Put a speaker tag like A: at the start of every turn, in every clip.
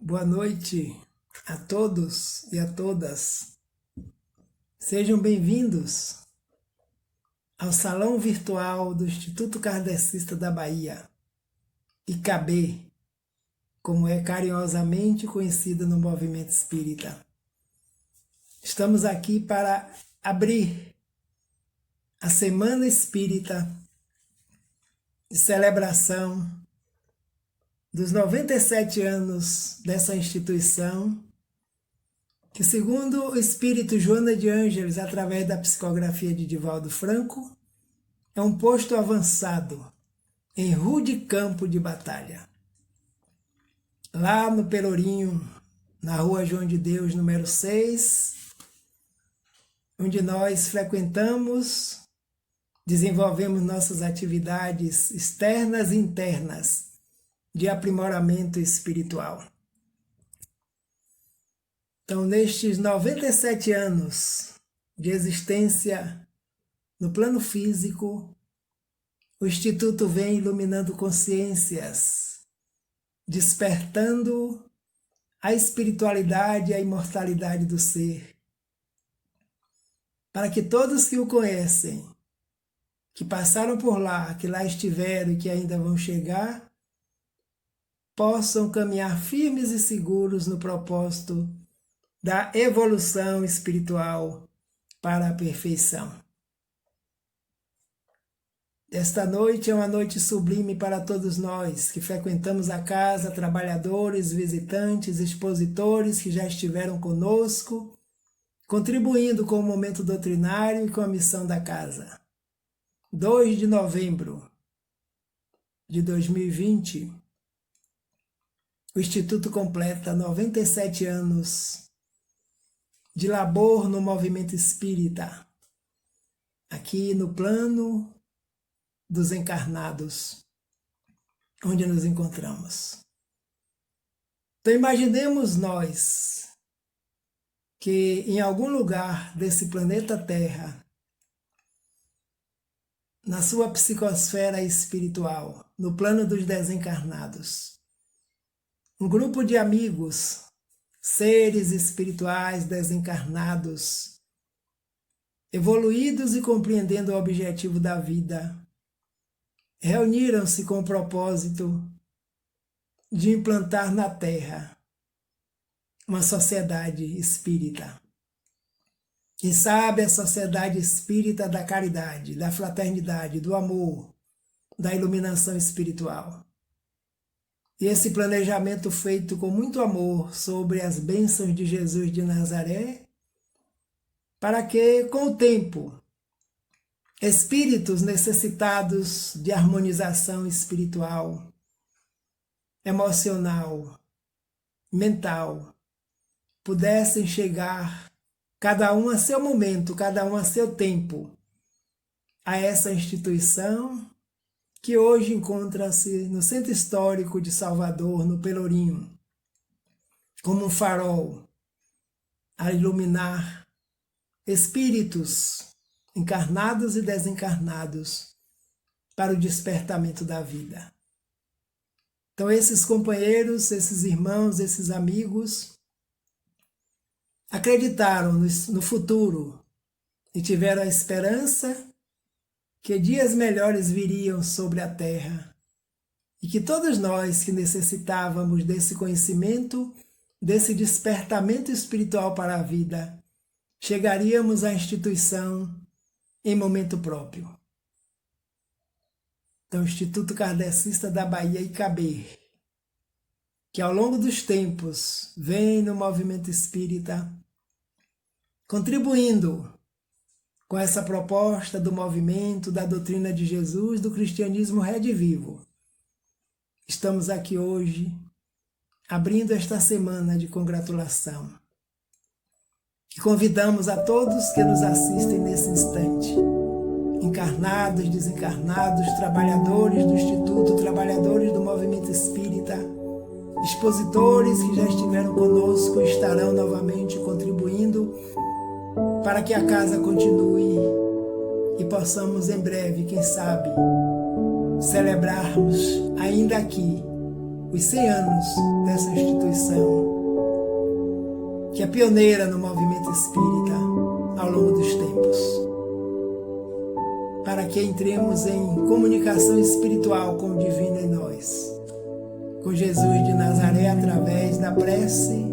A: Boa noite a todos e a todas. Sejam bem-vindos ao Salão Virtual do Instituto Kardecista da Bahia, IKB, como é carinhosamente conhecido no movimento espírita. Estamos aqui para abrir a Semana Espírita de celebração dos 97 anos dessa instituição, que, segundo o espírito Joana de Ângeles, através da psicografia de Divaldo Franco, é um posto avançado em rude campo de batalha. Lá no Pelourinho, na Rua João de Deus, número 6, onde nós frequentamos, desenvolvemos nossas atividades externas e internas de aprimoramento espiritual. Então, nestes 97 anos de existência no plano físico, o Instituto vem iluminando consciências, despertando a espiritualidade e a imortalidade do ser, para que todos que o conhecem, que passaram por lá, que lá estiveram e que ainda vão chegar, possam caminhar firmes e seguros no propósito da evolução espiritual para a perfeição. Esta noite é uma noite sublime para todos nós que frequentamos a casa, trabalhadores, visitantes, expositores que já estiveram conosco, contribuindo com o momento doutrinário e com a missão da casa. 2 de novembro de 2020, o Instituto completa 97 anos de labor no movimento espírita, aqui no plano dos encarnados, onde nos encontramos. Então imaginemos nós que em algum lugar desse planeta Terra, na sua psicosfera espiritual, no plano dos desencarnados, um grupo de amigos, seres espirituais desencarnados, evoluídos e compreendendo o objetivo da vida, reuniram-se com o propósito de implantar na Terra uma sociedade espírita. Quem sabe a sociedade espírita da caridade, da fraternidade, do amor, da iluminação espiritual. E esse planejamento feito com muito amor sobre as bênçãos de Jesus de Nazaré, para que, com o tempo, espíritos necessitados de harmonização espiritual, emocional, mental, pudessem chegar, cada um a seu momento, cada um a seu tempo, a essa instituição que hoje encontra-se no Centro Histórico de Salvador, no Pelourinho, como um farol a iluminar espíritos encarnados e desencarnados para o despertamento da vida. Então esses companheiros, esses irmãos, esses amigos acreditaram no futuro e tiveram a esperança que dias melhores viriam sobre a Terra e que todos nós que necessitávamos desse conhecimento, desse despertamento espiritual para a vida, chegaríamos à instituição em momento próprio. Então, o Instituto Kardecista da Bahia, IKB, que ao longo dos tempos vem no movimento espírita, contribuindo com essa proposta do movimento, da doutrina de Jesus, do cristianismo redivivo. Estamos aqui hoje, abrindo esta semana de congratulação. E convidamos a todos que nos assistem nesse instante, encarnados, desencarnados, trabalhadores do Instituto, trabalhadores do movimento espírita, expositores que já estiveram conosco e estarão novamente contribuindo para que a casa continue e possamos em breve, quem sabe, celebrarmos ainda aqui os 100 anos dessa instituição, que é pioneira no movimento espírita ao longo dos tempos, para que entremos em comunicação espiritual com o divino em nós, com Jesus de Nazaré através da prece,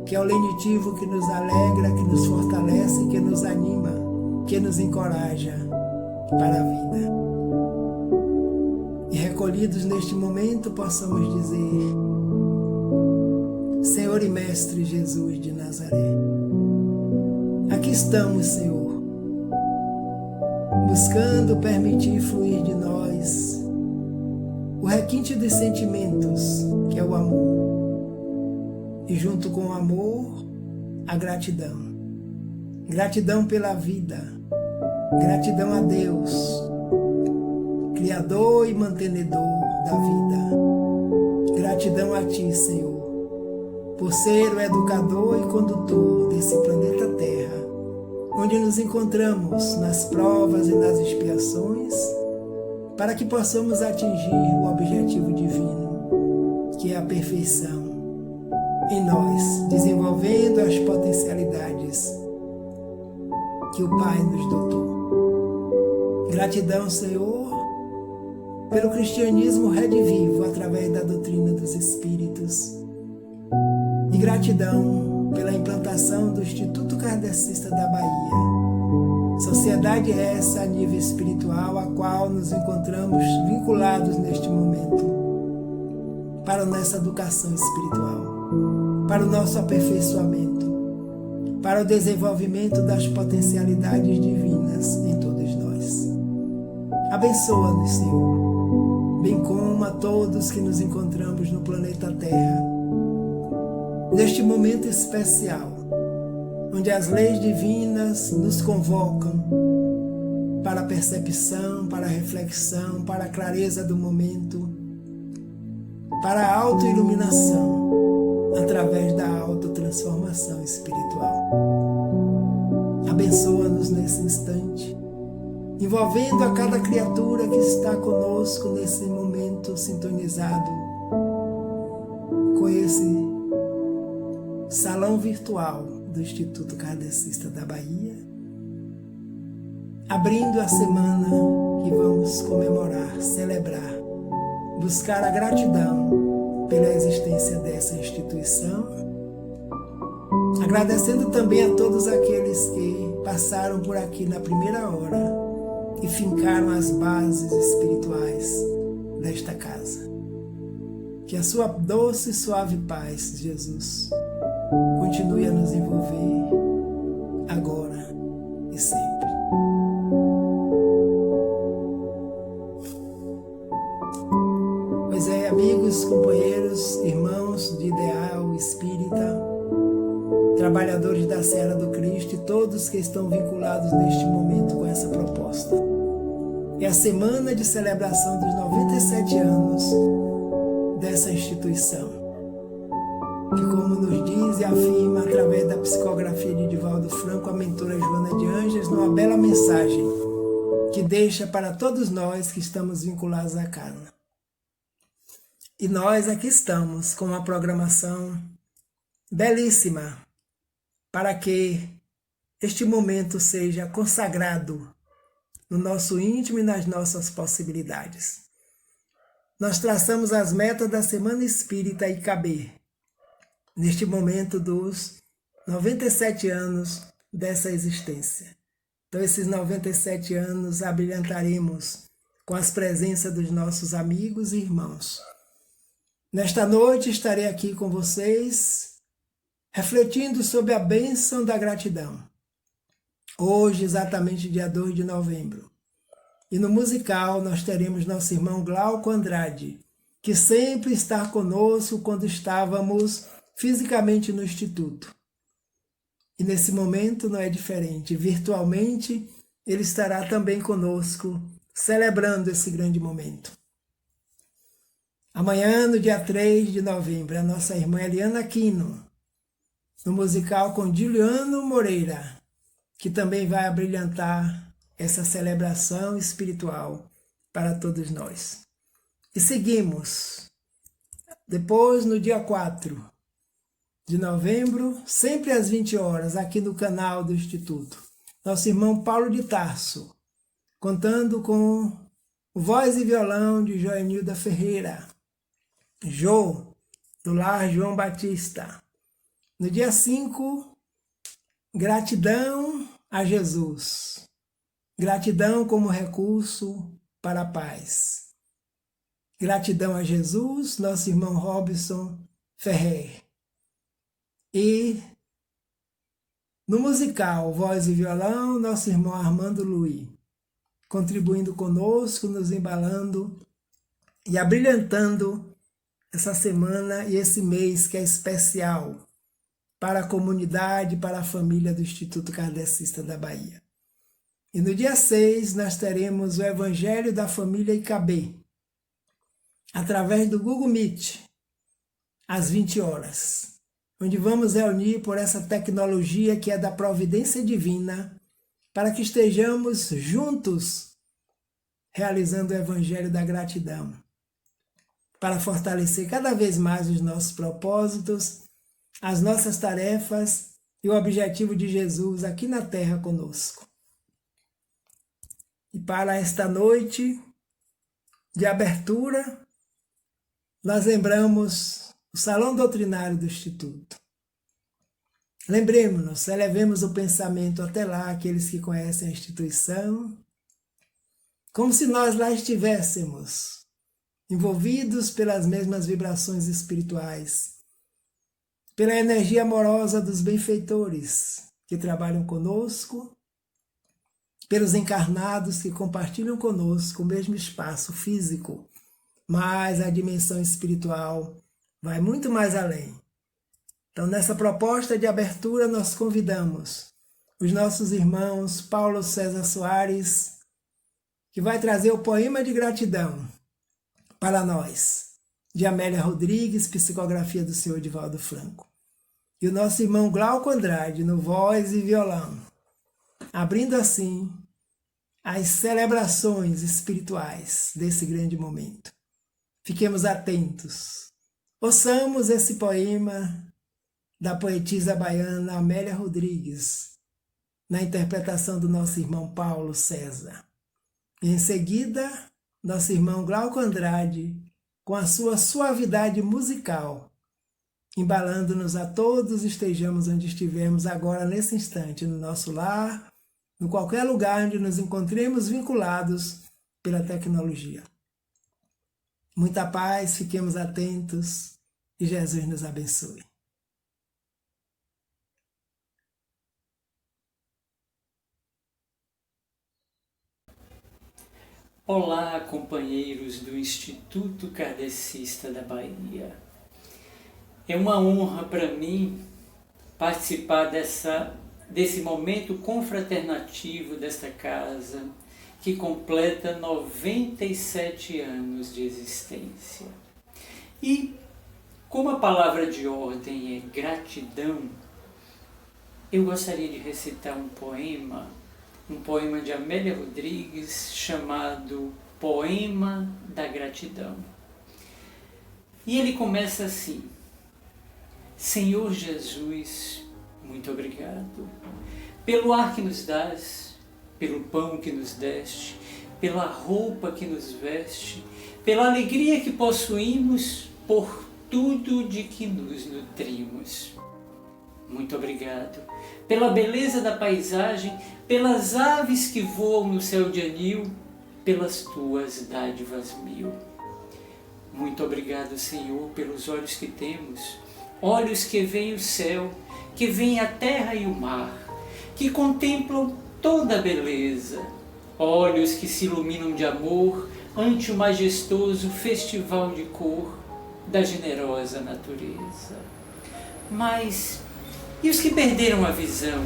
A: que é o lenitivo que nos alegra, que nos fortalece, que nos anima, que nos encoraja para a vida. E recolhidos neste momento possamos dizer: Senhor e Mestre Jesus de Nazaré, aqui estamos, Senhor, buscando permitir fluir de nós o requinte dos sentimentos, que é o amor, e junto com o amor, a gratidão. Gratidão pela vida, gratidão a Deus, Criador e mantenedor da vida. Gratidão a Ti, Senhor, por ser o educador e condutor desse planeta Terra, onde nos encontramos nas provas e nas expiações, para que possamos atingir o objetivo divino, que é a perfeição em nós, desenvolvendo as potencialidades que o Pai nos dotou. Gratidão, Senhor, pelo cristianismo redivivo através da doutrina dos Espíritos. E gratidão pela implantação do Instituto Kardecista da Bahia. Sociedade essa a nível espiritual, a qual nos encontramos vinculados neste momento, para a nossa educação espiritual, para o nosso aperfeiçoamento, para o desenvolvimento das potencialidades divinas em todos nós. Abençoa-nos, Senhor, bem como a todos que nos encontramos no planeta Terra, neste momento especial, onde as leis divinas nos convocam para a percepção, para a reflexão, para a clareza do momento, para a autoiluminação, através da autotransformação espiritual. Abençoa-nos nesse instante, envolvendo a cada criatura que está conosco nesse momento sintonizado com esse salão virtual do Instituto Kardecista da Bahia, abrindo a semana que vamos comemorar, celebrar, buscar a gratidão pela existência dessa instituição, agradecendo também a todos aqueles que passaram por aqui na primeira hora e fincaram as bases espirituais desta casa. Que a sua doce e suave paz, Jesus, continue a nos envolver agora e sempre. Pois é, amigos, companheiros, irmãos de ideal espírita, trabalhadores da Seara do Cristo e todos que estão vinculados neste momento com essa proposta. É a semana de celebração dos 97 anos dessa instituição, que, como nos diz e afirma através da psicografia de Divaldo Franco, a mentora Joana de Ângeles, numa bela mensagem que deixa para todos nós que estamos vinculados à casa. E nós aqui estamos com uma programação belíssima para que este momento seja consagrado no nosso íntimo e nas nossas possibilidades. Nós traçamos as metas da Semana Espírita IKB, neste momento dos 97 anos dessa existência. Então, esses 97 anos abrilhantaremos com as presenças dos nossos amigos e irmãos. Nesta noite estarei aqui com vocês, refletindo sobre a bênção da gratidão. Hoje, exatamente dia 2 de novembro. E no musical nós teremos nosso irmão Glauco Andrade, que sempre está conosco quando estávamos fisicamente no Instituto. E nesse momento não é diferente. Virtualmente, ele estará também conosco, celebrando esse grande momento. Amanhã, no dia 3 de novembro, a nossa irmã Eliana Aquino, no musical com Juliano Moreira, que também vai abrilhantar essa celebração espiritual para todos nós. E seguimos Depois, no dia 4 de novembro, sempre às 20 horas, aqui no canal do Instituto, nosso irmão Paulo de Tarso, contando com voz e violão de Joenilda Ferreira, Jô, do Lar João Batista. No dia 5, gratidão a Jesus. Gratidão como recurso para a paz. Gratidão a Jesus, nosso irmão Robson Ferrer. E no musical, voz e violão, nosso irmão Armando Luiz, contribuindo conosco, nos embalando e abrilhantando essa semana e esse mês que é especial para a comunidade, para a família do Instituto Kardecista da Bahia. E no dia 6 nós teremos o Evangelho da Família IKB, através do Google Meet, às 20 horas, onde vamos reunir por essa tecnologia que é da providência divina, para que estejamos juntos realizando o Evangelho da Gratidão, para fortalecer cada vez mais os nossos propósitos, as nossas tarefas e o objetivo de Jesus aqui na Terra conosco. E para esta noite de abertura, nós lembramos o Salão Doutrinário do Instituto. Lembremos-nos, elevemos o pensamento até lá, aqueles que conhecem a instituição, como se nós lá estivéssemos, envolvidos pelas mesmas vibrações espirituais, pela energia amorosa dos benfeitores que trabalham conosco, pelos encarnados que compartilham conosco o mesmo espaço físico, mas a dimensão espiritual vai muito mais além. Então, nessa proposta de abertura, nós convidamos os nossos irmãos Paulo César Soares, que vai trazer o poema de gratidão para nós, de Amélia Rodrigues, psicografia do senhor Divaldo Franco. E o nosso irmão Glauco Andrade, no voz e violão, abrindo assim as celebrações espirituais desse grande momento. Fiquemos atentos. Ouçamos esse poema da poetisa baiana Amélia Rodrigues, na interpretação do nosso irmão Paulo César. E em seguida, nosso irmão Glauco Andrade, com a sua suavidade musical, embalando-nos a todos, estejamos onde estivermos agora nesse instante, no nosso lar, em qualquer lugar onde nos encontremos vinculados pela tecnologia. Muita paz, fiquemos atentos e Jesus nos abençoe.
B: Olá, companheiros do Instituto Kardecista da Bahia. É uma honra para mim participar desse momento confraternativo desta casa, que completa 97 anos de existência. E, como a palavra de ordem é gratidão, eu gostaria de recitar um poema de Amélia Rodrigues, chamado Poema da Gratidão. E ele começa assim: Senhor Jesus, muito obrigado pelo ar que nos dás, pelo pão que nos deste, pela roupa que nos veste, pela alegria que possuímos, por tudo de que nos nutrimos. Muito obrigado pela beleza da paisagem, pelas aves que voam no céu de anil, pelas tuas dádivas mil. Muito obrigado, Senhor, pelos olhos que temos, olhos que veem o céu, que veem a terra e o mar, que contemplam toda a beleza, olhos que se iluminam de amor ante o majestoso festival de cor da generosa natureza. Mas e os que perderam a visão?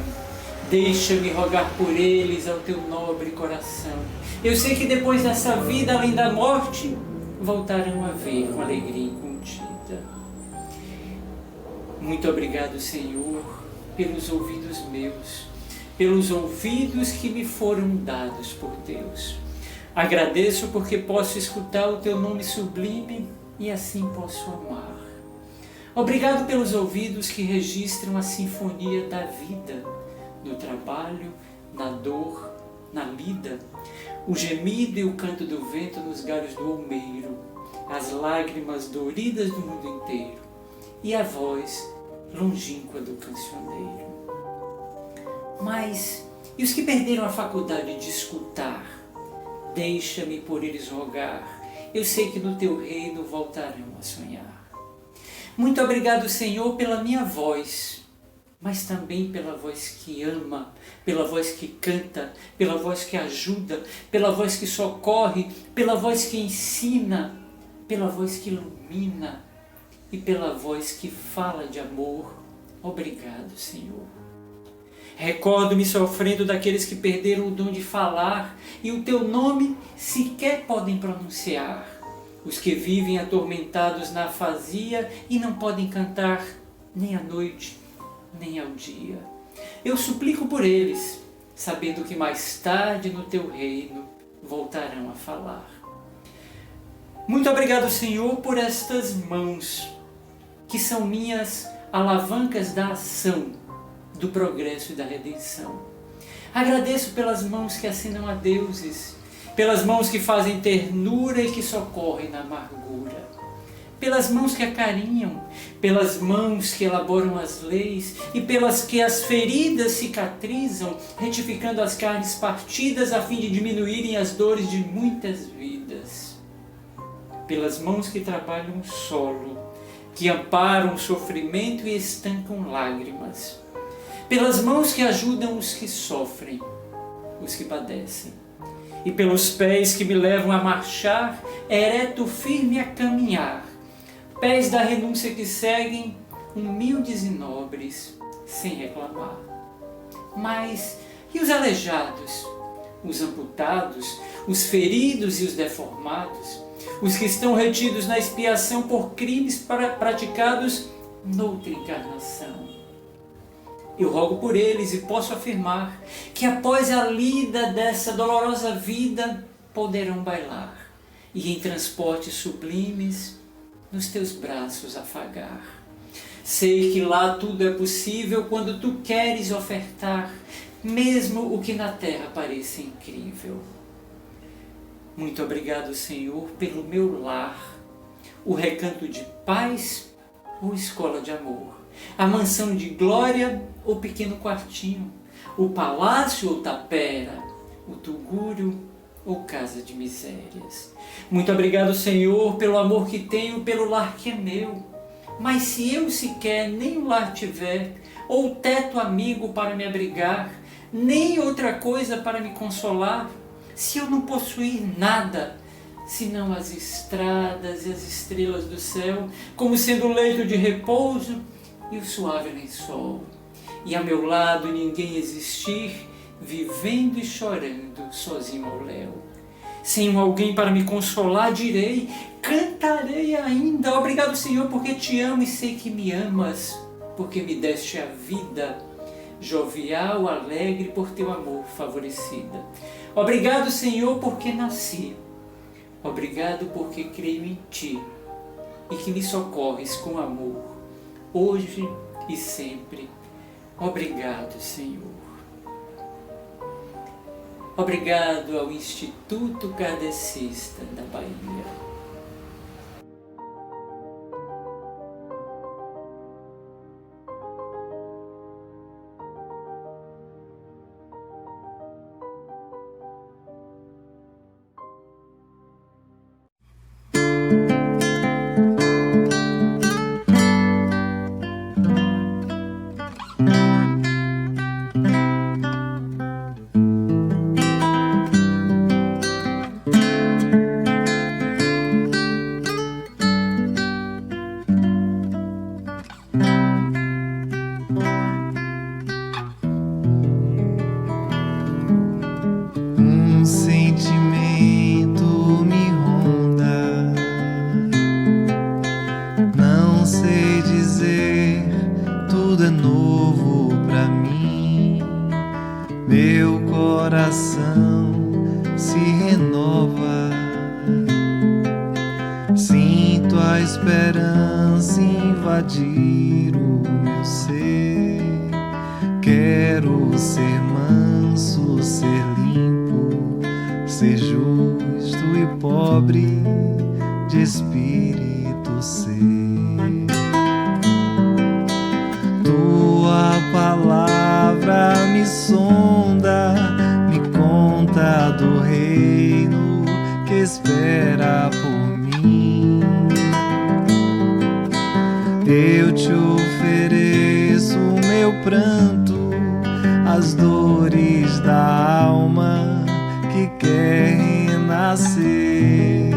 B: Deixa-me rogar por eles ao teu nobre coração. Eu sei que depois dessa vida, além da morte, voltarão a ver com alegria incontida. Muito obrigado, Senhor, pelos ouvidos meus, pelos ouvidos que me foram dados por Deus. Agradeço porque posso escutar o teu nome sublime e assim posso amar. Obrigado pelos ouvidos que registram a sinfonia da vida, no trabalho, na dor, na lida, o gemido e o canto do vento nos galhos do olmeiro, as lágrimas doridas do mundo inteiro e a voz longínqua do cancioneiro. Mas, e os que perderam a faculdade de escutar? Deixa-me por eles rogar, eu sei que no teu reino voltarão a sonhar. Muito obrigado, Senhor, pela minha voz, mas também pela voz que ama, pela voz que canta, pela voz que ajuda, pela voz que socorre, pela voz que ensina, pela voz que ilumina e pela voz que fala de amor. Obrigado, Senhor. Recordo-me sofrendo daqueles que perderam o dom de falar e o teu nome sequer podem pronunciar. Os que vivem atormentados na afasia e não podem cantar nem à noite, nem ao dia. Eu suplico por eles, sabendo que mais tarde no teu reino voltarão a falar. Muito obrigado, Senhor, por estas mãos, que são minhas alavancas da ação, do progresso e da redenção. Agradeço pelas mãos que assinam a deuses, pelas mãos que fazem ternura e que socorrem na amargura, pelas mãos que acarinham, pelas mãos que elaboram as leis e pelas que as feridas cicatrizam, retificando as carnes partidas a fim de diminuírem as dores de muitas vidas, pelas mãos que trabalham o solo, que amparam o sofrimento e estancam lágrimas, pelas mãos que ajudam os que sofrem, os que padecem, e pelos pés que me levam a marchar, ereto firme a caminhar, pés da renúncia que seguem, humildes e nobres, sem reclamar. Mas e os aleijados, os amputados, os feridos e os deformados, os que estão retidos na expiação por crimes praticados noutra encarnação? Eu rogo por eles e posso afirmar que após a lida dessa dolorosa vida poderão bailar e em transportes sublimes nos teus braços afagar. Sei que lá tudo é possível quando tu queres ofertar, mesmo o que na terra pareça incrível. Muito obrigado, Senhor, pelo meu lar, o recanto de paz ou escola de amor, a mansão de glória ou pequeno quartinho, o palácio ou tapera, o tugúrio ou casa de misérias. Muito obrigado, Senhor, pelo amor que tenho pelo lar que é meu. Mas se eu sequer nem o lar tiver, ou teto amigo para me abrigar, nem outra coisa para me consolar, se eu não possuir nada, senão as estradas e as estrelas do céu, como sendo o leito de repouso e o suave lençol, e a meu lado ninguém existir, vivendo e chorando sozinho ao léu. Sem um alguém para me consolar, direi, cantarei ainda, obrigado, Senhor, porque te amo e sei que me amas, porque me deste a vida, jovial, alegre, por teu amor favorecida. Obrigado, Senhor, porque nasci. Obrigado porque creio em ti e que me socorres com amor, hoje e sempre. Obrigado, Senhor. Obrigado ao Instituto Kardecista da Bahia.
C: Sinto a esperança invadir o meu ser. Quero ser manso, ser limpo, ser justo e pobre de espírito ser. Tua palavra me sonda, me conta do reino que espera por mim. Eu te ofereço o meu pranto, as dores da alma que quer renascer.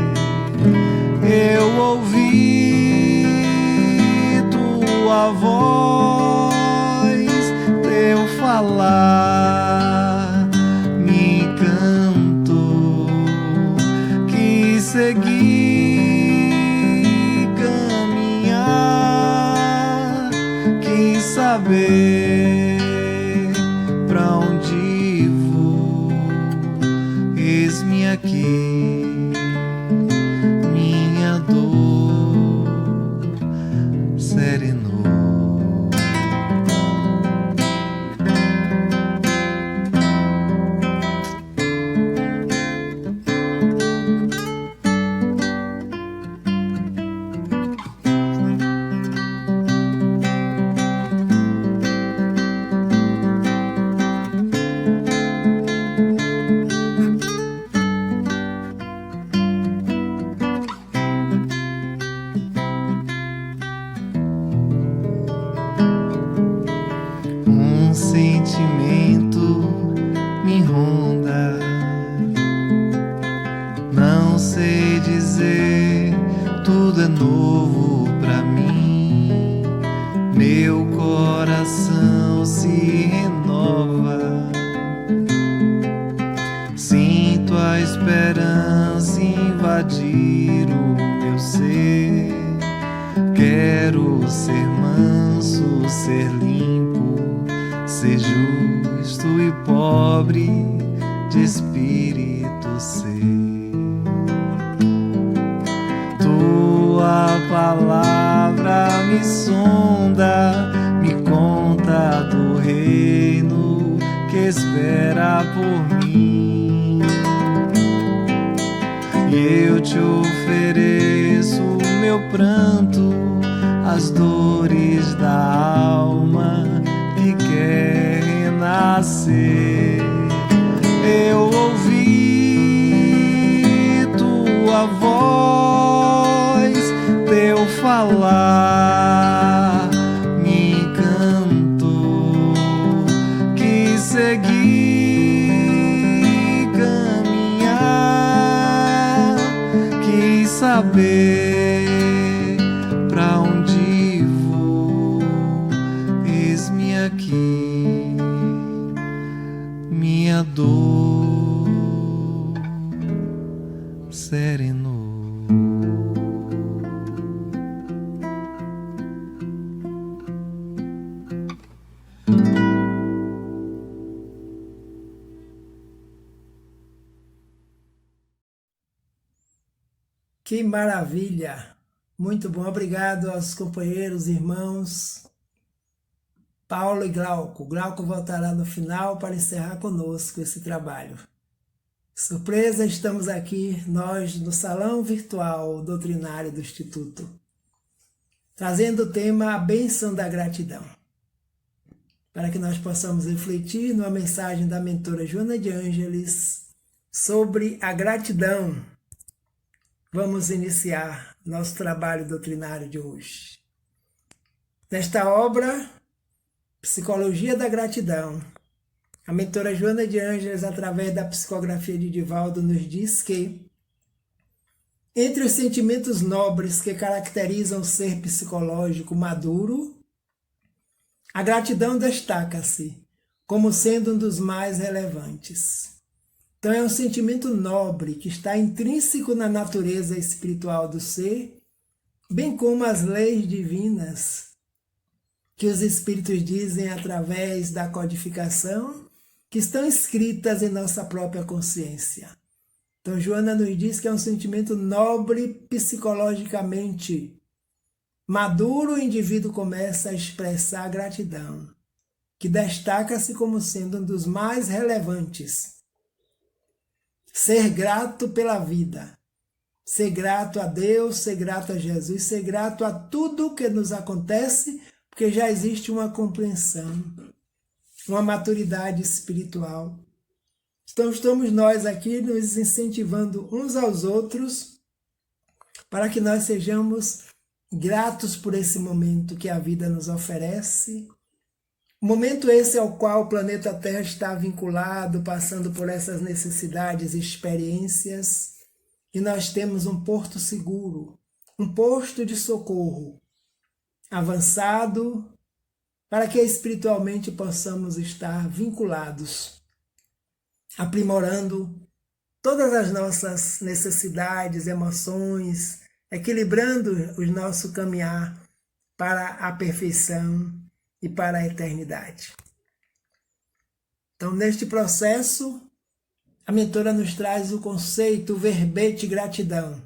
C: Eu ouvi tua voz, teu falar me encantou, quis seguir, caminhar, quis saber pra onde vou. Eis-me aqui, minha dor serenou. Um sentimento me ronda, não sei dizer, tudo é novo pra mim. Meu coração se renova, sinto a esperança invadir o meu ser. Quero ser manso, ser limpo, ser justo e pobre de espírito ser. Tua palavra me sonda, me conta do reino que espera por mim. E eu te ofereço o meu pranto, as dores da alma que quer renascer. Eu ouvi tua voz, teu falar me encantou, quis seguir, caminhar, quis saber pra onde vou. Eis-me aqui, minha dor serenou.
A: Que maravilha! Muito bom. Obrigado aos companheiros, irmãos Paulo e Glauco. Glauco voltará no final para encerrar conosco esse trabalho. Surpresa, estamos aqui, nós, no Salão Virtual Doutrinário do Instituto, trazendo o tema A Bênção da Gratidão, para que nós possamos refletir numa mensagem da mentora Joana de Ângeles sobre a gratidão. Vamos iniciar nosso trabalho doutrinário de hoje. Nesta obra, Psicologia da Gratidão, a mentora Joana de Ângeles, através da psicografia de Divaldo, nos diz que, entre os sentimentos nobres que caracterizam o ser psicológico maduro, a gratidão destaca-se como sendo um dos mais relevantes. Então é um sentimento nobre que está intrínseco na natureza espiritual do ser, bem como as leis divinas que os espíritos dizem através da codificação, que estão escritas em nossa própria consciência. Então Joana nos diz que é um sentimento nobre psicologicamente, maduro, o indivíduo começa a expressar gratidão, que destaca-se como sendo um dos mais relevantes. Ser grato pela vida, ser grato a Deus, ser grato a Jesus, ser grato a tudo que nos acontece, porque já existe uma compreensão, uma maturidade espiritual. Então estamos nós aqui nos incentivando uns aos outros para que nós sejamos gratos por esse momento que a vida nos oferece. Momento esse ao qual o planeta Terra está vinculado, passando por essas necessidades e experiências, e nós temos um porto seguro, um posto de socorro avançado, para que espiritualmente possamos estar vinculados, aprimorando todas as nossas necessidades, emoções, equilibrando o nosso caminhar para a perfeição e para a eternidade. Então, neste processo, a mentora nos traz o conceito, o verbete gratidão.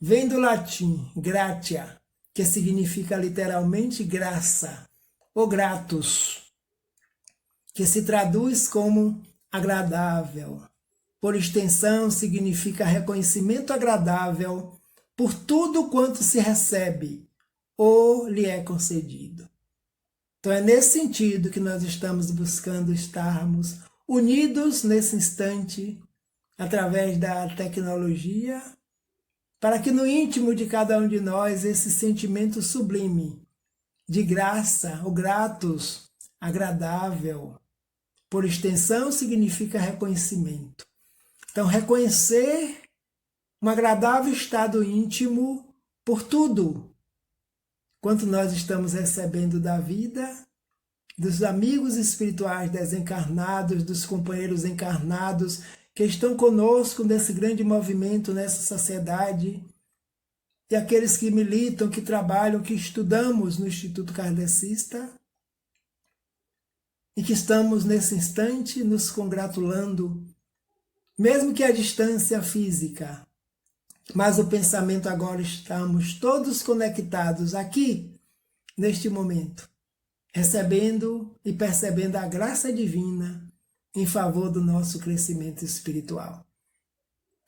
A: Vem do latim gratia, que significa literalmente graça, ou gratus, que se traduz como agradável. Por extensão, significa reconhecimento agradável por tudo quanto se recebe ou lhe é concedido. Então é nesse sentido que nós estamos buscando estarmos unidos nesse instante, através da tecnologia, para que no íntimo de cada um de nós esse sentimento sublime de graça, o gratus, agradável, por extensão significa reconhecimento. Então reconhecer um agradável estado íntimo por tudo quanto nós estamos recebendo da vida, dos amigos espirituais desencarnados, dos companheiros encarnados que estão conosco nesse grande movimento, nessa sociedade, e aqueles que militam, que trabalham, que estudamos no Instituto Kardecista, e que estamos nesse instante nos congratulando, mesmo que à distância física, mas o pensamento agora estamos todos conectados aqui, neste momento, recebendo e percebendo a graça divina em favor do nosso crescimento espiritual.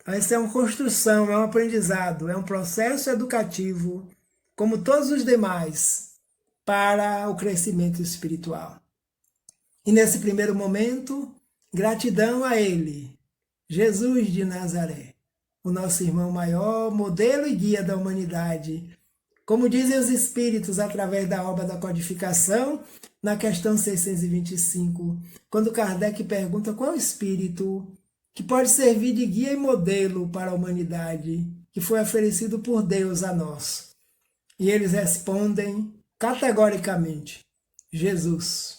A: Essa é uma construção, é um aprendizado, é um processo educativo, como todos os demais, para o crescimento espiritual. E nesse primeiro momento, gratidão a Ele, Jesus de Nazaré, o nosso irmão maior, modelo e guia da humanidade. Como dizem os Espíritos através da obra da codificação, na questão 625, quando Kardec pergunta qual Espírito que pode servir de guia e modelo para a humanidade, que foi oferecido por Deus a nós. E eles respondem categoricamente, Jesus.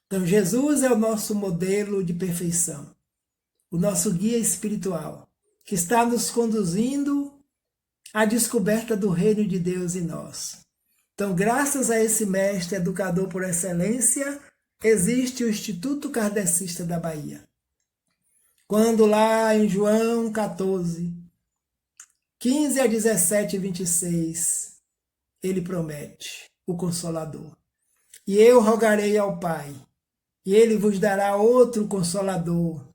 A: Então Jesus é o nosso modelo de perfeição, o nosso guia espiritual, que está nos conduzindo à descoberta do reino de Deus em nós. Então, graças a esse mestre educador por excelência, existe o Instituto Kardecista da Bahia. Quando lá em João 14, 15 a 17 e 26, ele promete o Consolador. E eu rogarei ao Pai, e ele vos dará outro Consolador,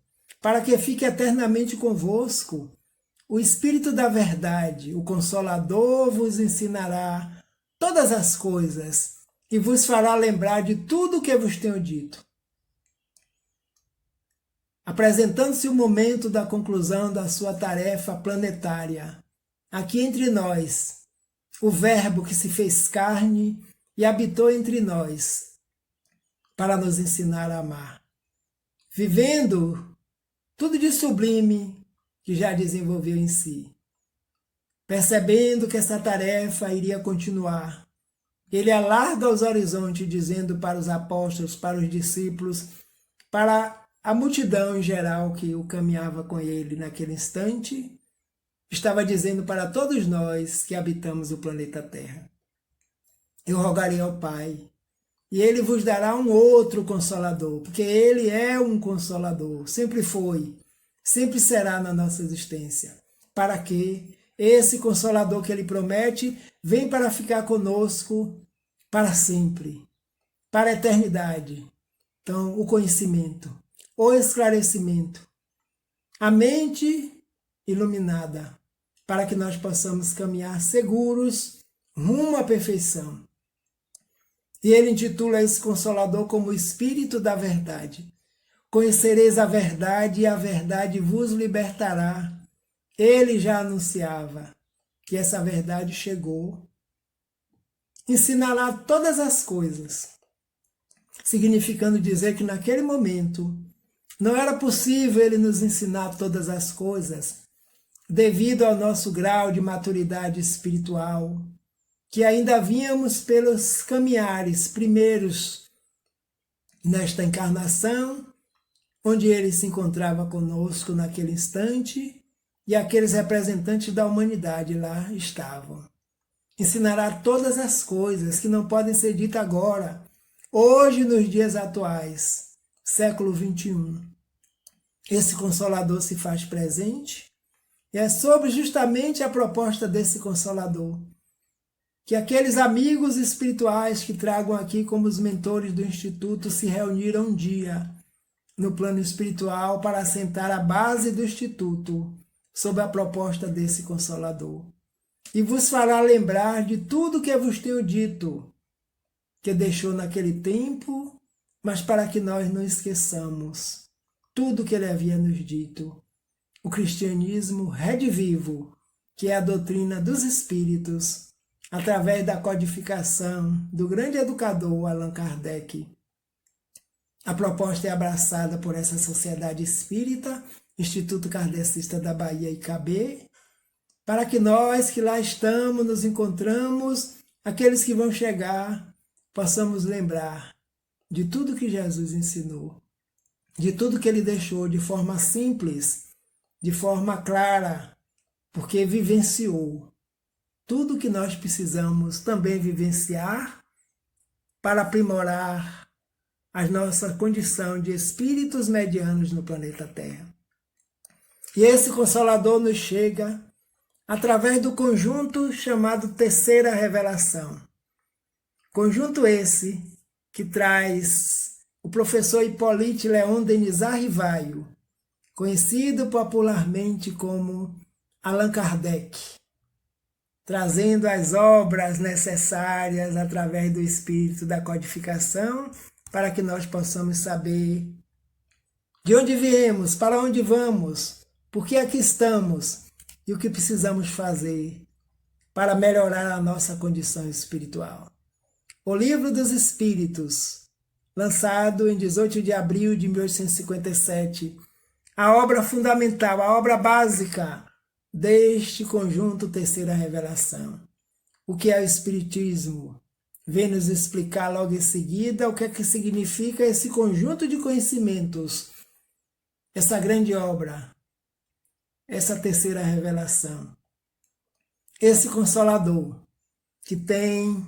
A: para que fique eternamente convosco. O Espírito da Verdade, o Consolador, vos ensinará todas as coisas e vos fará lembrar de tudo o que vos tenho dito. Apresentando-se o momento da conclusão da sua tarefa planetária, aqui entre nós, o Verbo que se fez carne e habitou entre nós, para nos ensinar a amar, vivendo tudo de sublime que já desenvolveu em si. Percebendo que essa tarefa iria continuar, ele alarga os horizontes, dizendo para os apóstolos, para os discípulos, para a multidão em geral que o caminhava com ele naquele instante, estava dizendo para todos nós que habitamos o planeta Terra. Eu rogarei ao Pai, e ele vos dará um outro Consolador, porque ele é um Consolador, sempre foi, sempre será na nossa existência, para que esse Consolador que ele promete vem para ficar conosco para sempre, para a eternidade. Então, o conhecimento, o esclarecimento, a mente iluminada, para que nós possamos caminhar seguros rumo à perfeição. E ele intitula esse Consolador como o Espírito da Verdade. Conhecereis a verdade e a verdade vos libertará. Ele já anunciava que essa verdade chegou. Ensinará todas as coisas, significando dizer que naquele momento não era possível ele nos ensinar todas as coisas, devido ao nosso grau de maturidade espiritual, que ainda vínhamos pelos caminhares primeiros nesta encarnação, onde ele se encontrava conosco naquele instante, e aqueles representantes da humanidade lá estavam. Ensinará todas as coisas que não podem ser ditas agora, hoje nos dias atuais, século 21. Esse Consolador se faz presente, e é sobre justamente a proposta desse Consolador, que aqueles amigos espirituais que tragam aqui como os mentores do Instituto se reuniram um dia no plano espiritual para assentar a base do Instituto sob a proposta desse Consolador. E vos fará lembrar de tudo que vos tenho dito, que deixou naquele tempo, mas para que nós não esqueçamos tudo que ele havia nos dito. O cristianismo redivivo, que é a doutrina dos espíritos, através da codificação do grande educador Allan Kardec. A proposta é abraçada por essa sociedade espírita, Instituto Kardecista da Bahia IKB, para que nós que lá estamos, nos encontramos, aqueles que vão chegar, possamos lembrar de tudo que Jesus ensinou, de tudo que ele deixou de forma simples, de forma clara, porque vivenciou tudo que nós precisamos também vivenciar para aprimorar a nossa condição de espíritos medianos no planeta Terra. E esse Consolador nos chega através do conjunto chamado Terceira Revelação. Conjunto esse que traz o professor Hippolyte Léon Denis Arrivaio, conhecido popularmente como Allan Kardec, trazendo as obras necessárias através do espírito da codificação para que nós possamos saber de onde viemos, para onde vamos, por que aqui estamos e o que precisamos fazer para melhorar a nossa condição espiritual. O Livro dos Espíritos, lançado em 18 de abril de 1857, a obra fundamental, a obra básica deste conjunto Terceira Revelação. O que é o Espiritismo? Vem nos explicar logo em seguida o que é que significa esse conjunto de conhecimentos, essa grande obra, essa Terceira Revelação. Esse Consolador, que tem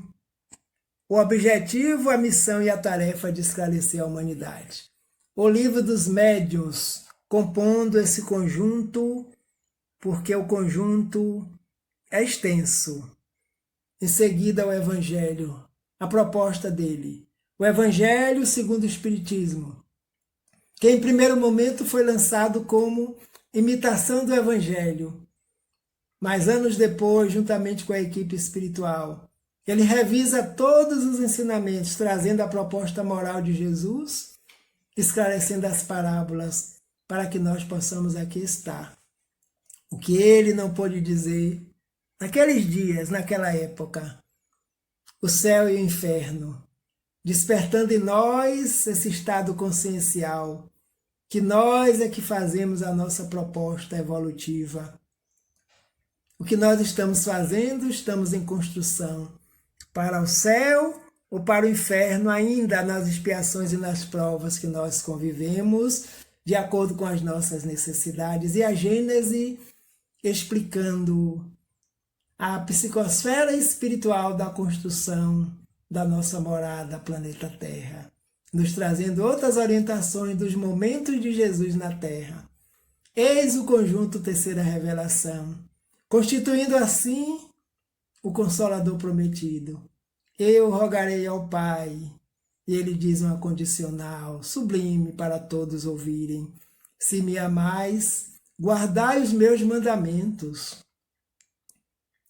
A: o objetivo, a missão e a tarefa de esclarecer a humanidade. O Livro dos Médiuns, compondo esse conjunto, porque o conjunto é extenso. Em seguida, o Evangelho, a proposta dele. O Evangelho segundo o Espiritismo, que em primeiro momento foi lançado como imitação do Evangelho, mas anos depois, juntamente com a equipe espiritual, ele revisa todos os ensinamentos, trazendo a proposta moral de Jesus, esclarecendo as parábolas, para que nós possamos aqui estar. O que ele não pôde dizer naqueles dias, naquela época, o céu e o inferno, despertando em nós esse estado consciencial, que nós é que fazemos a nossa proposta evolutiva. O que nós estamos fazendo, estamos em construção para o céu ou para o inferno, ainda nas expiações e nas provas que nós convivemos, de acordo com as nossas necessidades. E a Gênese explicando a psicosfera espiritual da construção da nossa morada, planeta Terra, nos trazendo outras orientações dos momentos de Jesus na Terra. Eis o conjunto Terceira Revelação, constituindo assim o Consolador prometido. Eu rogarei ao Pai, e ele diz uma condicional sublime para todos ouvirem: se me amais, guardai os meus mandamentos.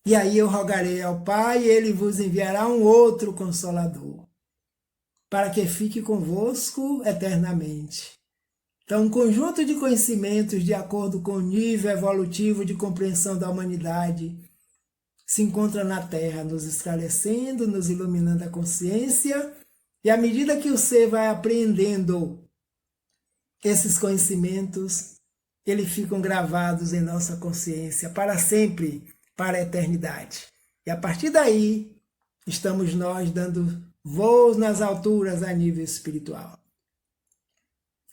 A: E aí eu rogarei ao Pai, e ele vos enviará um outro Consolador, para que fique convosco eternamente. Então, um conjunto de conhecimentos de acordo com o nível evolutivo de compreensão da humanidade se encontra na Terra, nos esclarecendo, nos iluminando a consciência, e à medida que o ser vai apreendendo esses conhecimentos, eles ficam gravados em nossa consciência para sempre, para a eternidade. E a partir daí, estamos nós dando voos nas alturas a nível espiritual.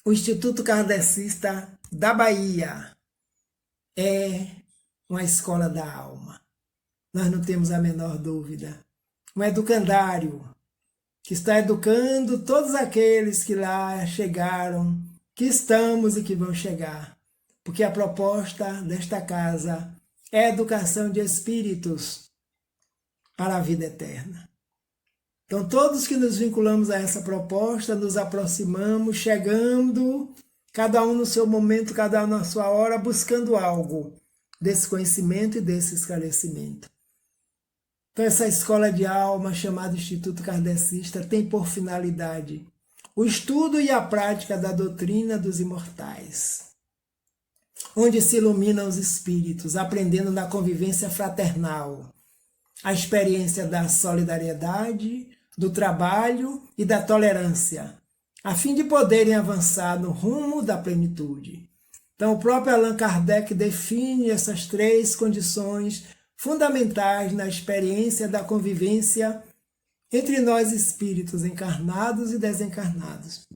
A: O Instituto Kardecista da Bahia é uma escola da alma. Nós não temos a menor dúvida. Um educandário que está educando todos aqueles que lá chegaram, que estamos e que vão chegar. Porque a proposta desta casa é a educação de espíritos para a vida eterna. Então, todos que nos vinculamos a essa proposta, nos aproximamos, chegando, cada um no seu momento, cada um na sua hora, buscando algo desse conhecimento e desse esclarecimento. Então, essa escola de alma, chamada Instituto Kardecista, tem por finalidade o estudo e a prática da doutrina dos imortais, onde se iluminam os espíritos, aprendendo na convivência fraternal, a experiência da solidariedade, do trabalho e da tolerância, a fim de poderem avançar no rumo da plenitude. Então, o próprio Allan Kardec define essas 3 condições fundamentais na experiência da convivência entre nós espíritos encarnados e desencarnados.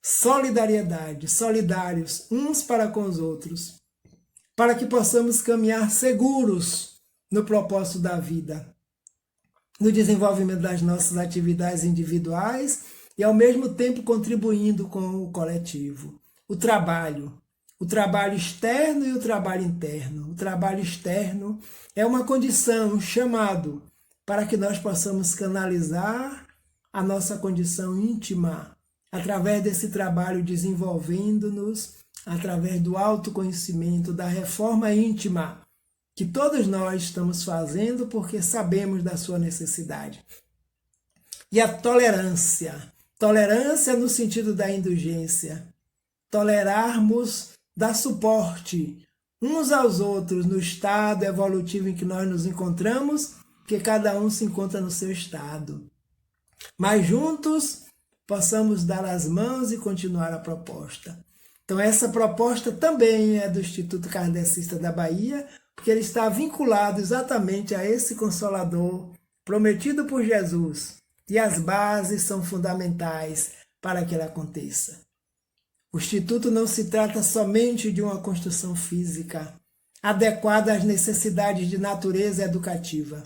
A: Solidariedade, solidários uns para com os outros, para que possamos caminhar seguros no propósito da vida, no desenvolvimento das nossas atividades individuais e, ao mesmo tempo, contribuindo com o coletivo. O trabalho externo e o trabalho interno. O trabalho externo é uma condição, um chamado, para que nós possamos canalizar a nossa condição íntima, através desse trabalho desenvolvendo-nos, através do autoconhecimento, da reforma íntima, que todos nós estamos fazendo porque sabemos da sua necessidade. E a tolerância no sentido da indulgência, tolerarmos, dar suporte uns aos outros no estado evolutivo em que nós nos encontramos, porque cada um se encontra no seu estado. Mas juntos possamos dar as mãos e continuar a proposta. Então essa proposta também é do Instituto Kardecista da Bahia, porque ele está vinculado exatamente a esse Consolador prometido por Jesus, e as bases são fundamentais para que ele aconteça. O Instituto não se trata somente de uma construção física, adequada às necessidades de natureza educativa,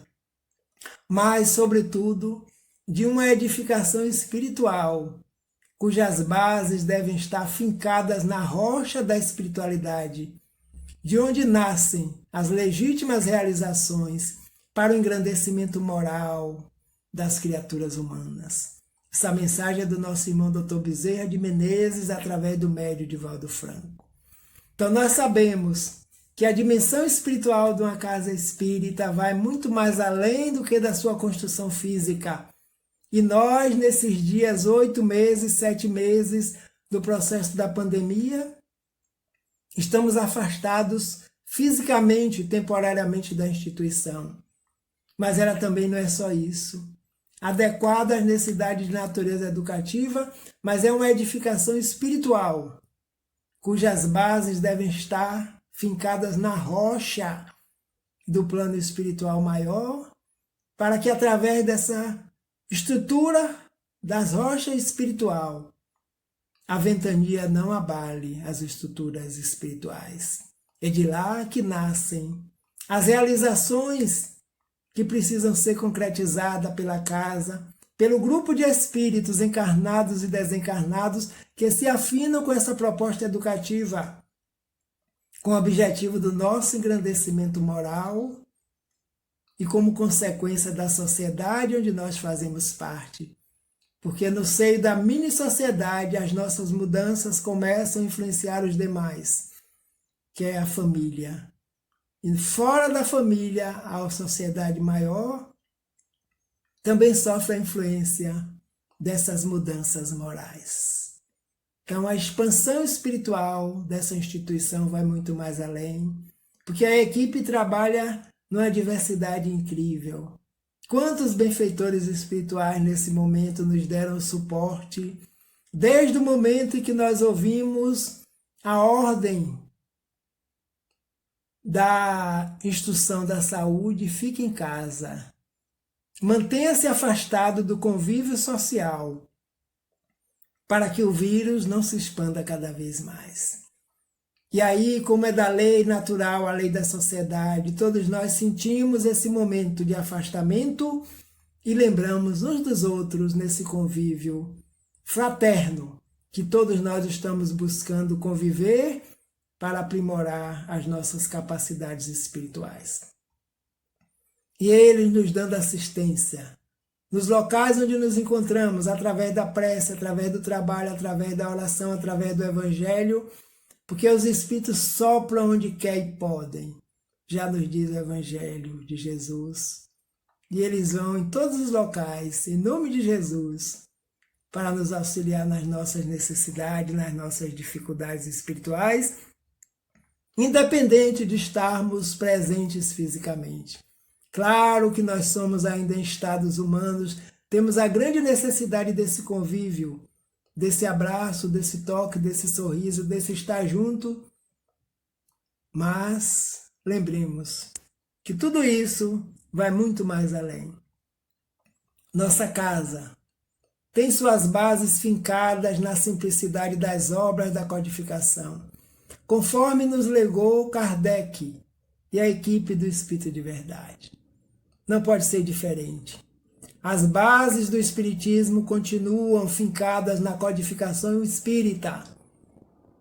A: mas, sobretudo, de uma edificação espiritual, cujas bases devem estar fincadas na rocha da espiritualidade, de onde nascem as legítimas realizações para o engrandecimento moral das criaturas humanas. Essa mensagem é do nosso irmão Dr. Bezerra de Menezes, através do médium Divaldo Franco. Então nós sabemos que a dimensão espiritual de uma casa espírita vai muito mais além do que da sua construção física. E nós, nesses dias 8 meses, 7 meses do processo da pandemia, estamos afastados fisicamente e temporariamente da instituição. Mas ela também não é só isso. Adequada às necessidades de natureza educativa, mas é uma edificação espiritual, cujas bases devem estar fincadas na rocha do plano espiritual maior, para que através dessa estrutura das rochas espiritual, a ventania não abale as estruturas espirituais. É de lá que nascem as realizações que precisam ser concretizadas pela casa, pelo grupo de espíritos encarnados e desencarnados que se afinam com essa proposta educativa, com o objetivo do nosso engrandecimento moral e como consequência da sociedade onde nós fazemos parte. Porque no seio da mini-sociedade as nossas mudanças começam a influenciar os demais, que é a família. E fora da família, a sociedade maior também sofre a influência dessas mudanças morais. Então, a expansão espiritual dessa instituição vai muito mais além, porque a equipe trabalha numa diversidade incrível. Quantos benfeitores espirituais nesse momento nos deram suporte, desde o momento em que nós ouvimos a ordem da instrução da saúde: fique em casa. Mantenha-se afastado do convívio social, para que o vírus não se expanda cada vez mais. E aí, como é da lei natural, a lei da sociedade, todos nós sentimos esse momento de afastamento e lembramos uns dos outros nesse convívio fraterno, que todos nós estamos buscando conviver para aprimorar as nossas capacidades espirituais. E eles nos dando assistência nos locais onde nos encontramos, através da prece, através do trabalho, através da oração, através do evangelho, porque os Espíritos sopram onde quer e podem, já nos diz o evangelho de Jesus. E eles vão em todos os locais, em nome de Jesus, para nos auxiliar nas nossas necessidades, nas nossas dificuldades espirituais, independente de estarmos presentes fisicamente. Claro que nós somos ainda em estados humanos, temos a grande necessidade desse convívio, desse abraço, desse toque, desse sorriso, desse estar junto. Mas lembremos que tudo isso vai muito mais além. Nossa casa tem suas bases fincadas na simplicidade das obras da codificação, conforme nos legou Kardec e a equipe do Espírito de Verdade. Não pode ser diferente. As bases do Espiritismo continuam fincadas na codificação espírita,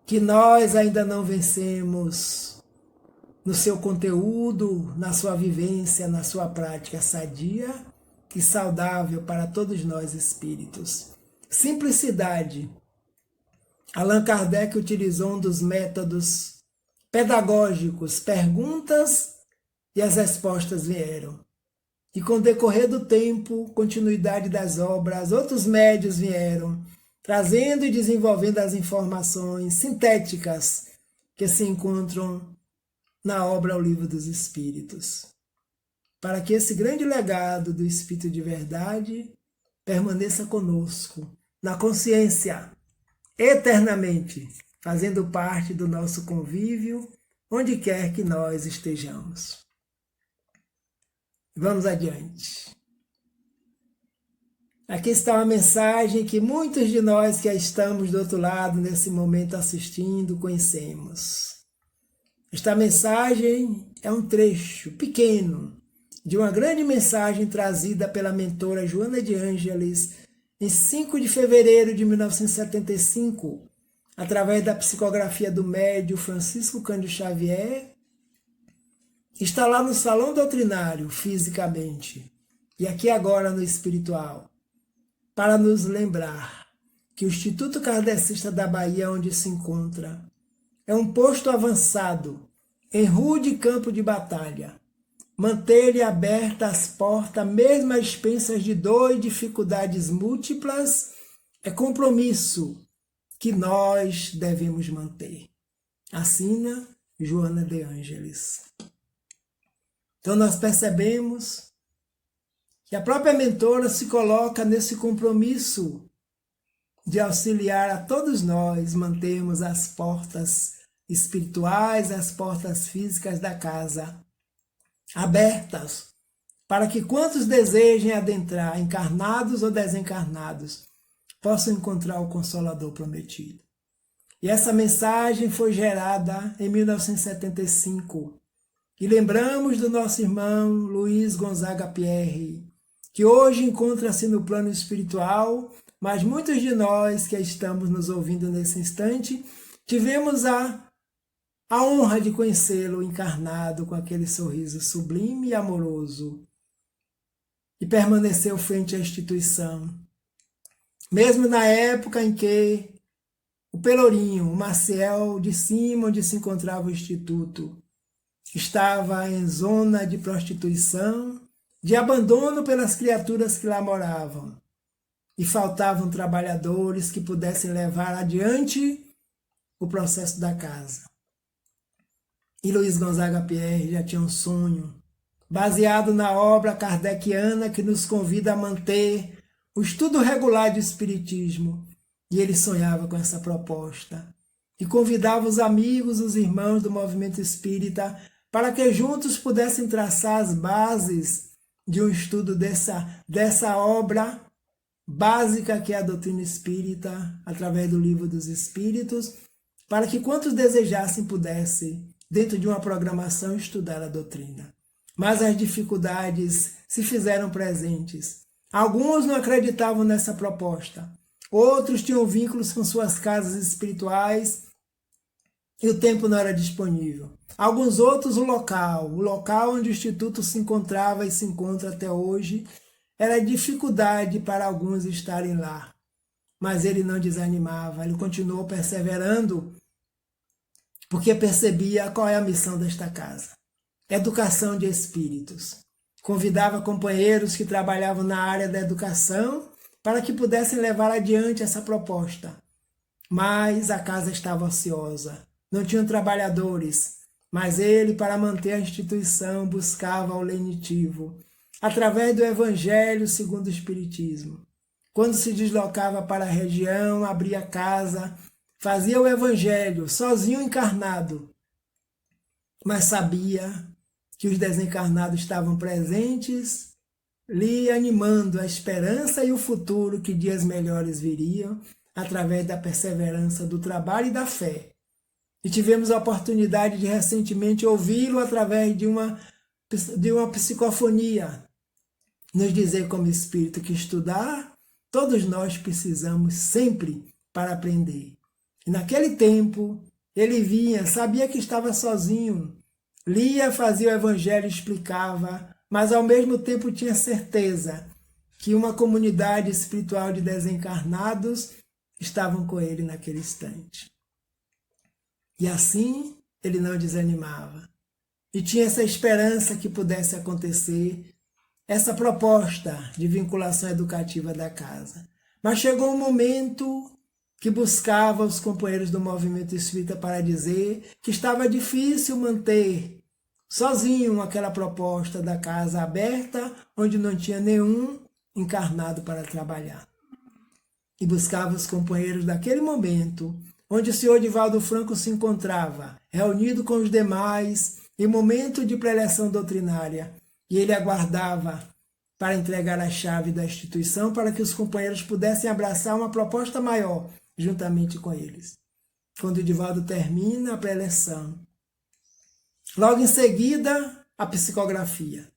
A: que nós ainda não vencemos no seu conteúdo, na sua vivência, na sua prática sadia e saudável para todos nós espíritos. Simplicidade. Allan Kardec utilizou um dos métodos pedagógicos, perguntas e as respostas vieram. E com o decorrer do tempo, continuidade das obras, outros médios vieram, trazendo e desenvolvendo as informações sintéticas que se encontram na obra O Livro dos Espíritos, para que esse grande legado do Espírito de Verdade permaneça conosco, na consciência, eternamente, fazendo parte do nosso convívio, onde quer que nós estejamos. Vamos adiante. Aqui está uma mensagem que muitos de nós que estamos do outro lado, nesse momento assistindo, conhecemos. Esta mensagem é um trecho pequeno de uma grande mensagem trazida pela mentora Joana de Ângeles em 5 de fevereiro de 1975, através da psicografia do médium Francisco Cândido Xavier. Está lá no salão doutrinário, fisicamente, e aqui agora no espiritual, para nos lembrar que o Instituto Kardecista da Bahia, onde se encontra, é um posto avançado, em rude campo de batalha. Manter-lhe abertas as portas, mesmo às expensas de dor e dificuldades múltiplas, é compromisso que nós devemos manter. Assina Joana de Ângeles. Então nós percebemos que a própria mentora se coloca nesse compromisso de auxiliar a todos nós mantermos as portas espirituais, as portas físicas da casa abertas, para que quantos desejem adentrar, encarnados ou desencarnados, possam encontrar o Consolador prometido. E essa mensagem foi gerada em 1975. E lembramos do nosso irmão Luiz Gonzaga Pierre, que hoje encontra-se no plano espiritual, mas muitos de nós que estamos nos ouvindo nesse instante, tivemos a a honra de conhecê-lo encarnado com aquele sorriso sublime e amoroso, e permaneceu frente à instituição, mesmo na época em que o Pelourinho, o Maciel de cima onde se encontrava o Instituto, estava em zona de prostituição, de abandono pelas criaturas que lá moravam, e faltavam trabalhadores que pudessem levar adiante o processo da casa. E Luiz Gonzaga Pierre já tinha um sonho, baseado na obra kardeciana que nos convida a manter o estudo regular de Espiritismo, e ele sonhava com essa proposta, e convidava os amigos, os irmãos do movimento espírita, para que juntos pudessem traçar as bases de um estudo dessa obra básica que é a doutrina espírita, através do Livro dos Espíritos, para que quantos desejassem pudessem, dentro de uma programação, estudar a doutrina. Mas as dificuldades se fizeram presentes. Alguns não acreditavam nessa proposta, outros tinham vínculos com suas casas espirituais e o tempo não era disponível. Alguns outros, o local onde o Instituto se encontrava e se encontra até hoje, era dificuldade para alguns estarem lá. Mas ele não desanimava, ele continuou perseverando, porque percebia qual é a missão desta casa. Educação de espíritos. Convidava companheiros que trabalhavam na área da educação para que pudessem levar adiante essa proposta. Mas a casa estava ociosa, não tinham trabalhadores, mas ele, para manter a instituição, buscava o lenitivo, através do Evangelho segundo o Espiritismo. Quando se deslocava para a região, abria casa, fazia o Evangelho, sozinho encarnado, mas sabia que os desencarnados estavam presentes, lhe animando a esperança e o futuro que dias melhores viriam, através da perseverança do trabalho e da fé. E tivemos a oportunidade de recentemente ouvi-lo através de uma psicofonia, nos dizer como espírito que estudar, todos nós precisamos sempre para aprender. E naquele tempo, ele vinha, sabia que estava sozinho, lia, fazia o Evangelho, explicava, mas ao mesmo tempo tinha certeza que uma comunidade espiritual de desencarnados estavam com ele naquele instante. E assim ele não desanimava. E tinha essa esperança que pudesse acontecer essa proposta de vinculação educativa da casa. Mas chegou um momento que buscava os companheiros do movimento espírita para dizer que estava difícil manter sozinho aquela proposta da casa aberta, onde não tinha nenhum encarnado para trabalhar. E buscava os companheiros daquele momento, onde o senhor Divaldo Franco se encontrava, reunido com os demais, em momento de preleção doutrinária, e ele aguardava para entregar a chave da instituição para que os companheiros pudessem abraçar uma proposta maior, juntamente com eles. Quando o Divaldo termina a preleção, logo em seguida, a psicografia.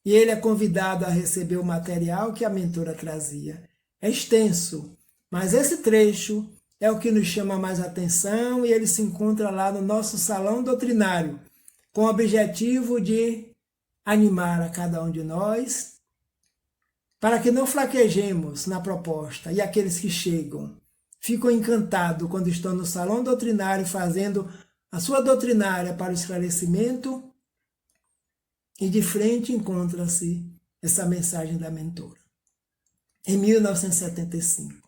A: E ele é convidado a receber o material que a mentora trazia. É extenso, mas esse trecho é o que nos chama mais atenção e ele se encontra lá no nosso salão doutrinário, com o objetivo de animar a cada um de nós, para que não fraquejemos na proposta e aqueles que chegam ficam encantados quando estão no salão doutrinário fazendo a sua doutrinária para o esclarecimento e de frente encontra-se essa mensagem da mentora. Em 1975.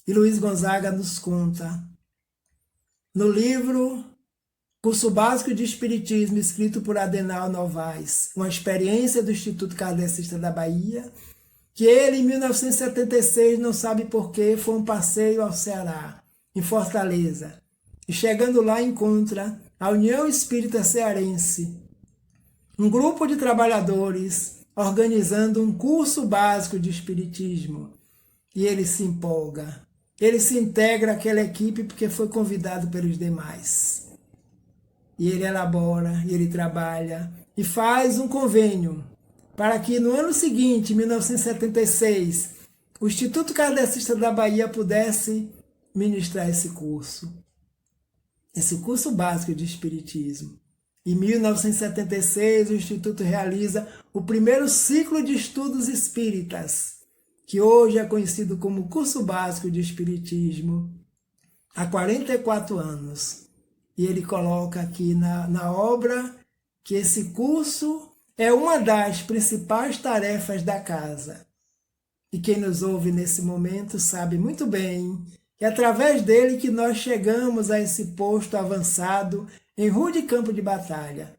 A: E Luiz Gonzaga nos conta, no livro Curso Básico de Espiritismo, escrito por Adenal Novaes, uma experiência do Instituto Kardecista da Bahia, que ele, em 1976, não sabe porquê, foi um passeio ao Ceará, em Fortaleza. E chegando lá encontra a União Espírita Cearense, um grupo de trabalhadores organizando um curso básico de Espiritismo. E ele se empolga, ele se integra àquela equipe porque foi convidado pelos demais. E ele elabora, e ele trabalha, e faz um convênio para que no ano seguinte, 1976, o Instituto Kardecista da Bahia pudesse ministrar esse curso. esse curso básico de Espiritismo. Em 1976, o Instituto realiza o primeiro ciclo de estudos espíritas, que hoje é conhecido como Curso Básico de Espiritismo, há 44 anos. E ele coloca aqui na obra que esse curso é uma das principais tarefas da casa. E quem nos ouve nesse momento sabe muito bem que é através dele que nós chegamos a esse posto avançado em rude campo de batalha,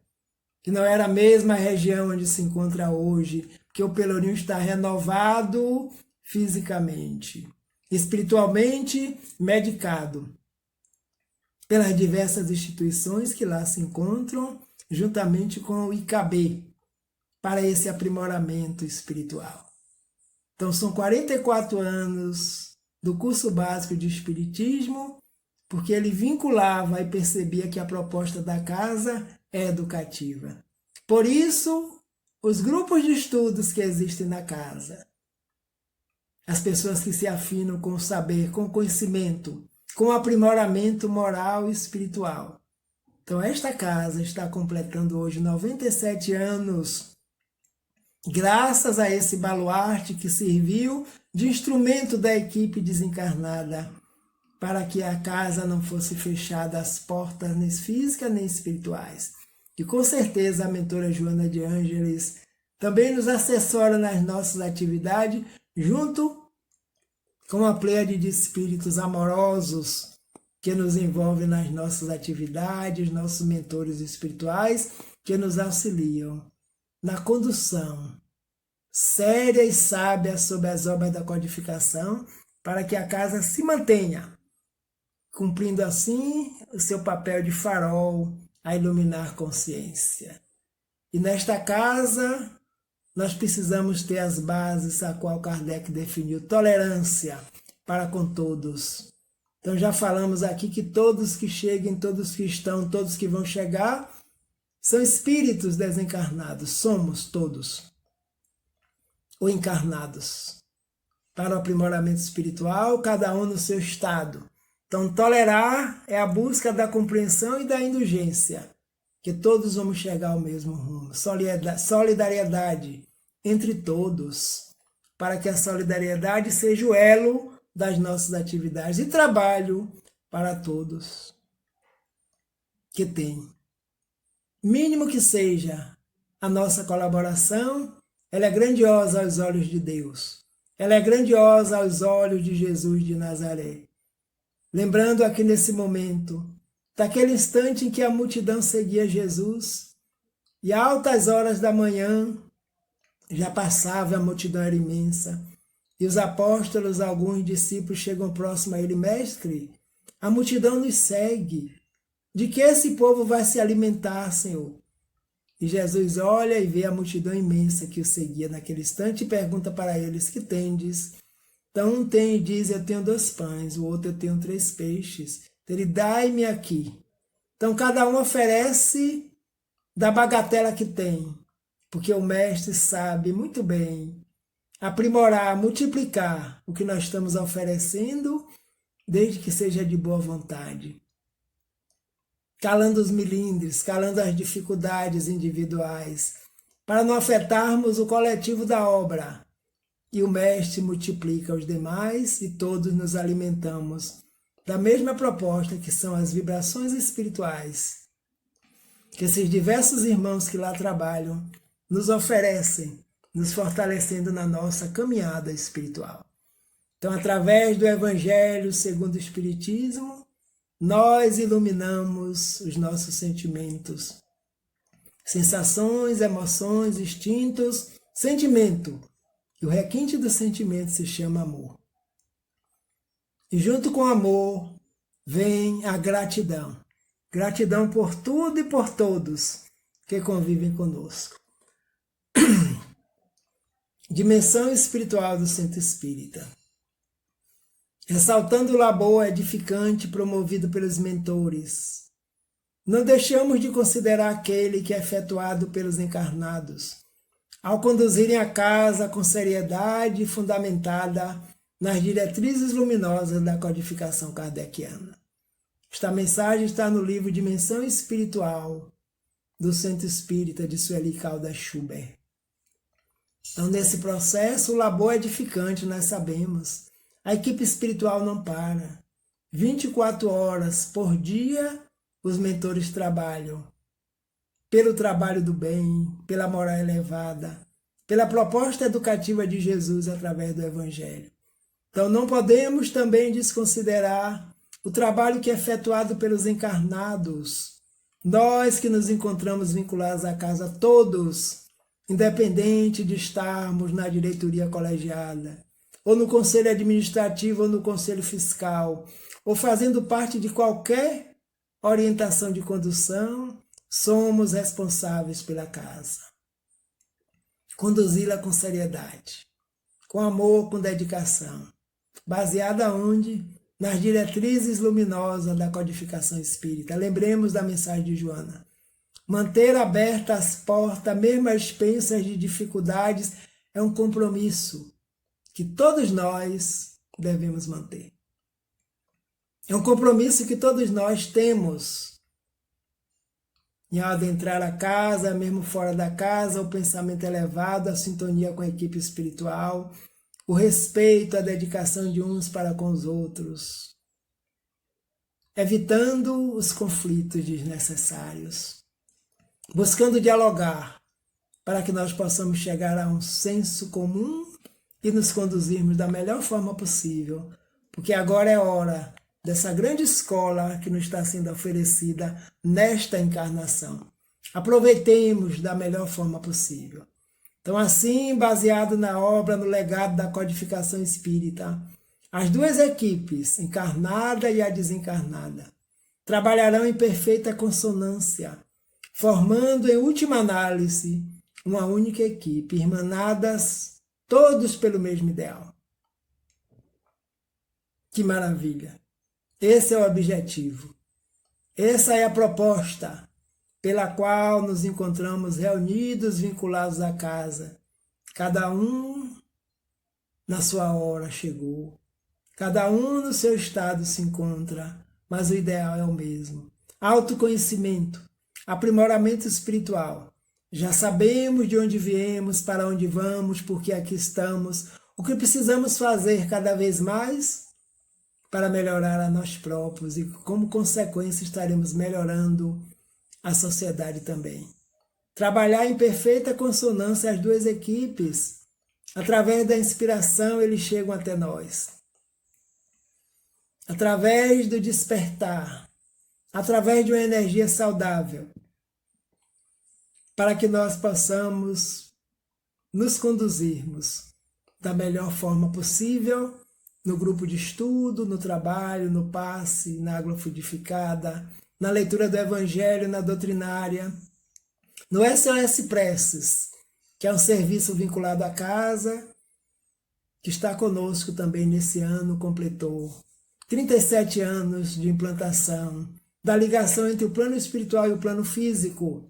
A: que não era a mesma região onde se encontra hoje, porque o Pelourinho está renovado fisicamente, espiritualmente medicado pelas diversas instituições que lá se encontram, juntamente com o IKB, para esse aprimoramento espiritual. Então, são 44 anos do curso básico de Espiritismo, porque ele vinculava e percebia que a proposta da casa é educativa. Por isso, os grupos de estudos que existem na casa, as pessoas que se afinam com o saber, com o conhecimento, com o aprimoramento moral e espiritual. Então, esta casa está completando hoje 97 anos, graças a esse baluarte que serviu de instrumento da equipe desencarnada, para que a casa não fosse fechada às portas nem físicas nem espirituais. E com certeza a mentora Joana de Ângeles também nos assessora nas nossas atividades, junto com a pleiade de espíritos amorosos que nos envolvem nas nossas atividades, nossos mentores espirituais que nos auxiliam na condução séria e sábia sobre as obras da codificação, para que a casa se mantenha, cumprindo assim o seu papel de farol a iluminar consciência. E nesta casa nós precisamos ter as bases a qual Kardec definiu: tolerância para com todos. Então já falamos aqui que todos que cheguem, todos que estão, todos que vão chegar, são espíritos desencarnados, somos todos, ou encarnados, para o aprimoramento espiritual, cada um no seu estado. Então, tolerar é a busca da compreensão e da indulgência, que todos vamos chegar ao mesmo rumo. Solidariedade entre todos, para que a solidariedade seja o elo das nossas atividades, e trabalho para todos que tem. Mínimo que seja a nossa colaboração, ela é grandiosa aos olhos de Deus. Ela é grandiosa aos olhos de Jesus de Nazaré. Lembrando aqui nesse momento, daquele instante em que a multidão seguia Jesus, e a altas horas da manhã, já passava, a multidão era imensa, e os apóstolos, alguns discípulos, chegam próximo a ele: mestre, a multidão nos segue, de que esse povo vai se alimentar, Senhor? E Jesus olha e vê a multidão imensa que o seguia naquele instante e pergunta para eles: que tendes? Então um tem e diz: eu tenho 2 pães, o outro: eu tenho 3 peixes. Então ele: dai-me aqui. Então cada um oferece da bagatela que tem, porque o mestre sabe muito bem aprimorar, multiplicar o que nós estamos oferecendo, desde que seja de boa vontade, calando os milindres, calando as dificuldades individuais, para não afetarmos o coletivo da obra. E o mestre multiplica os demais e todos nos alimentamos da mesma proposta, que são as vibrações espirituais, que esses diversos irmãos que lá trabalham nos oferecem, nos fortalecendo na nossa caminhada espiritual. Então, através do Evangelho segundo o Espiritismo, nós iluminamos os nossos sentimentos, sensações, emoções, instintos, sentimento. E o requinte do sentimento se chama amor. E junto com o amor vem a gratidão. Gratidão por tudo e por todos que convivem conosco. Dimensão espiritual do Centro Espírita. Ressaltando o labor edificante promovido pelos mentores, não deixamos de considerar aquele que é efetuado pelos encarnados, ao conduzirem a casa com seriedade fundamentada nas diretrizes luminosas da codificação kardeciana. Esta mensagem está no livro Dimensão Espiritual, do Centro Espírita de Sueli Caldas Schubert. Então, nesse processo, o labor é edificante, nós sabemos. A equipe espiritual não para. 24 horas por dia, os mentores trabalham. Pelo trabalho do bem, pela moral elevada, pela proposta educativa de Jesus através do Evangelho. Então, não podemos também desconsiderar o trabalho que é efetuado pelos encarnados. Nós que nos encontramos vinculados à casa, todos, independente de estarmos na diretoria colegiada, ou no conselho administrativo, ou no conselho fiscal, ou fazendo parte de qualquer orientação de condução, somos responsáveis pela casa. Conduzi-la com seriedade, com amor, com dedicação, baseada onde? Nas diretrizes luminosas da codificação espírita. Lembremos da mensagem de Joana. Manter abertas as portas, mesmo às expensas de dificuldades, é um compromisso que todos nós devemos manter. É um compromisso que todos nós temos. E ao adentrar a casa, mesmo fora da casa, o pensamento elevado, a sintonia com a equipe espiritual, o respeito, a dedicação de uns para com os outros, evitando os conflitos desnecessários, buscando dialogar para que nós possamos chegar a um senso comum e nos conduzirmos da melhor forma possível, porque agora é hora dessa grande escola que nos está sendo oferecida nesta encarnação. Aproveitemos da melhor forma possível. Então, assim, baseado na obra, no legado da codificação espírita, as duas equipes, encarnada e a desencarnada, trabalharão em perfeita consonância, formando, em última análise, uma única equipe, irmanadas todos pelo mesmo ideal. Que maravilha! Esse é o objetivo. Essa é a proposta pela qual nos encontramos reunidos, vinculados à casa. Cada um na sua hora chegou. Cada um no seu estado se encontra, mas o ideal é o mesmo. Autoconhecimento, aprimoramento espiritual. Já sabemos de onde viemos, para onde vamos, porque aqui estamos. O que precisamos fazer cada vez mais para melhorar a nós próprios e, como consequência, estaremos melhorando a sociedade também. Trabalhar em perfeita consonância as duas equipes, através da inspiração, eles chegam até nós. Através do despertar, através de uma energia saudável, para que nós possamos nos conduzirmos da melhor forma possível, no grupo de estudo, no trabalho, no passe, na água fluidificada, na leitura do Evangelho, na doutrinária, no SOS Preces, que é um serviço vinculado à casa, que está conosco também nesse ano, completou 37 anos de implantação, da ligação entre o plano espiritual e o plano físico,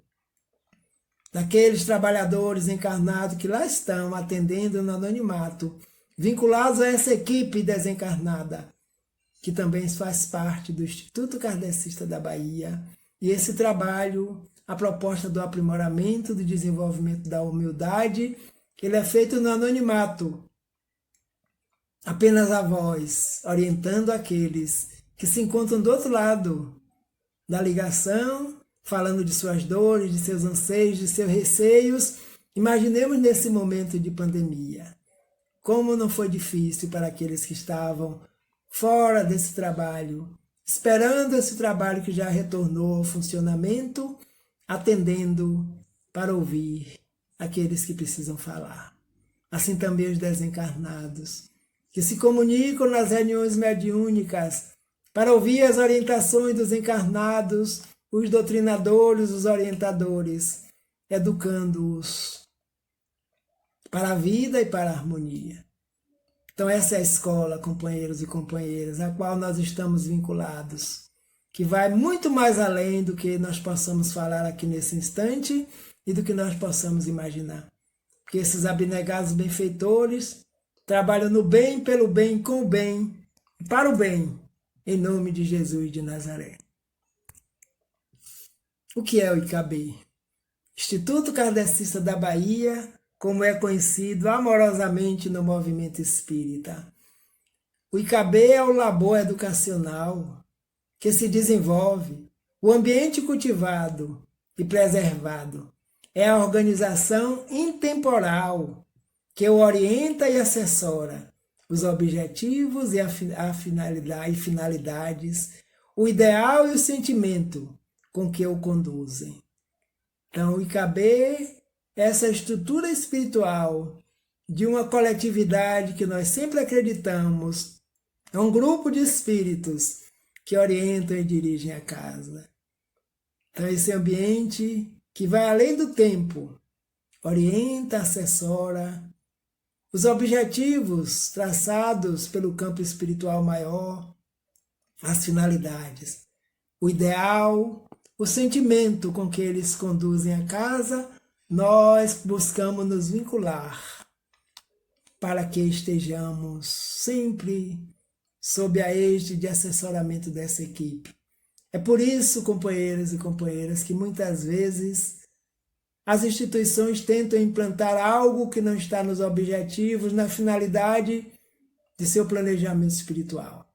A: daqueles trabalhadores encarnados que lá estão atendendo no anonimato, vinculados a essa equipe desencarnada, que também faz parte do Instituto Kardecista da Bahia. E esse trabalho, a proposta do aprimoramento, do desenvolvimento da humildade, ele é feito no anonimato, apenas a voz, orientando aqueles que se encontram do outro lado da ligação, falando de suas dores, de seus anseios, de seus receios. Imaginemos nesse momento de pandemia, como não foi difícil para aqueles que estavam fora desse trabalho, esperando esse trabalho que já retornou ao funcionamento, atendendo para ouvir aqueles que precisam falar. Assim também os desencarnados, que se comunicam nas reuniões mediúnicas para ouvir as orientações dos encarnados, os doutrinadores, os orientadores, educando-os para a vida e para a harmonia. Então essa é a escola, companheiros e companheiras, a qual nós estamos vinculados, que vai muito mais além do que nós possamos falar aqui nesse instante e do que nós possamos imaginar. Porque esses abnegados benfeitores trabalham no bem, pelo bem, com o bem, para o bem em nome de Jesus de Nazaré. O que é o IKB? Instituto Kardecista da Bahia, como é conhecido amorosamente no movimento espírita. O IKB é o labor educacional que se desenvolve, o ambiente cultivado e preservado. É a organização intemporal que o orienta e assessora os objetivos e finalidades, o ideal e o sentimento com que o conduzem. Então, o IKB é essa estrutura espiritual de uma coletividade que nós sempre acreditamos, é um grupo de espíritos que orientam e dirigem a casa. Então, esse ambiente que vai além do tempo, orienta, assessora os objetivos traçados pelo campo espiritual maior, as finalidades, o ideal, o sentimento com que eles conduzem a casa, nós buscamos nos vincular para que estejamos sempre sob a égide de assessoramento dessa equipe. É por isso, companheiros e companheiras, que muitas vezes as instituições tentam implantar algo que não está nos objetivos, na finalidade de seu planejamento espiritual.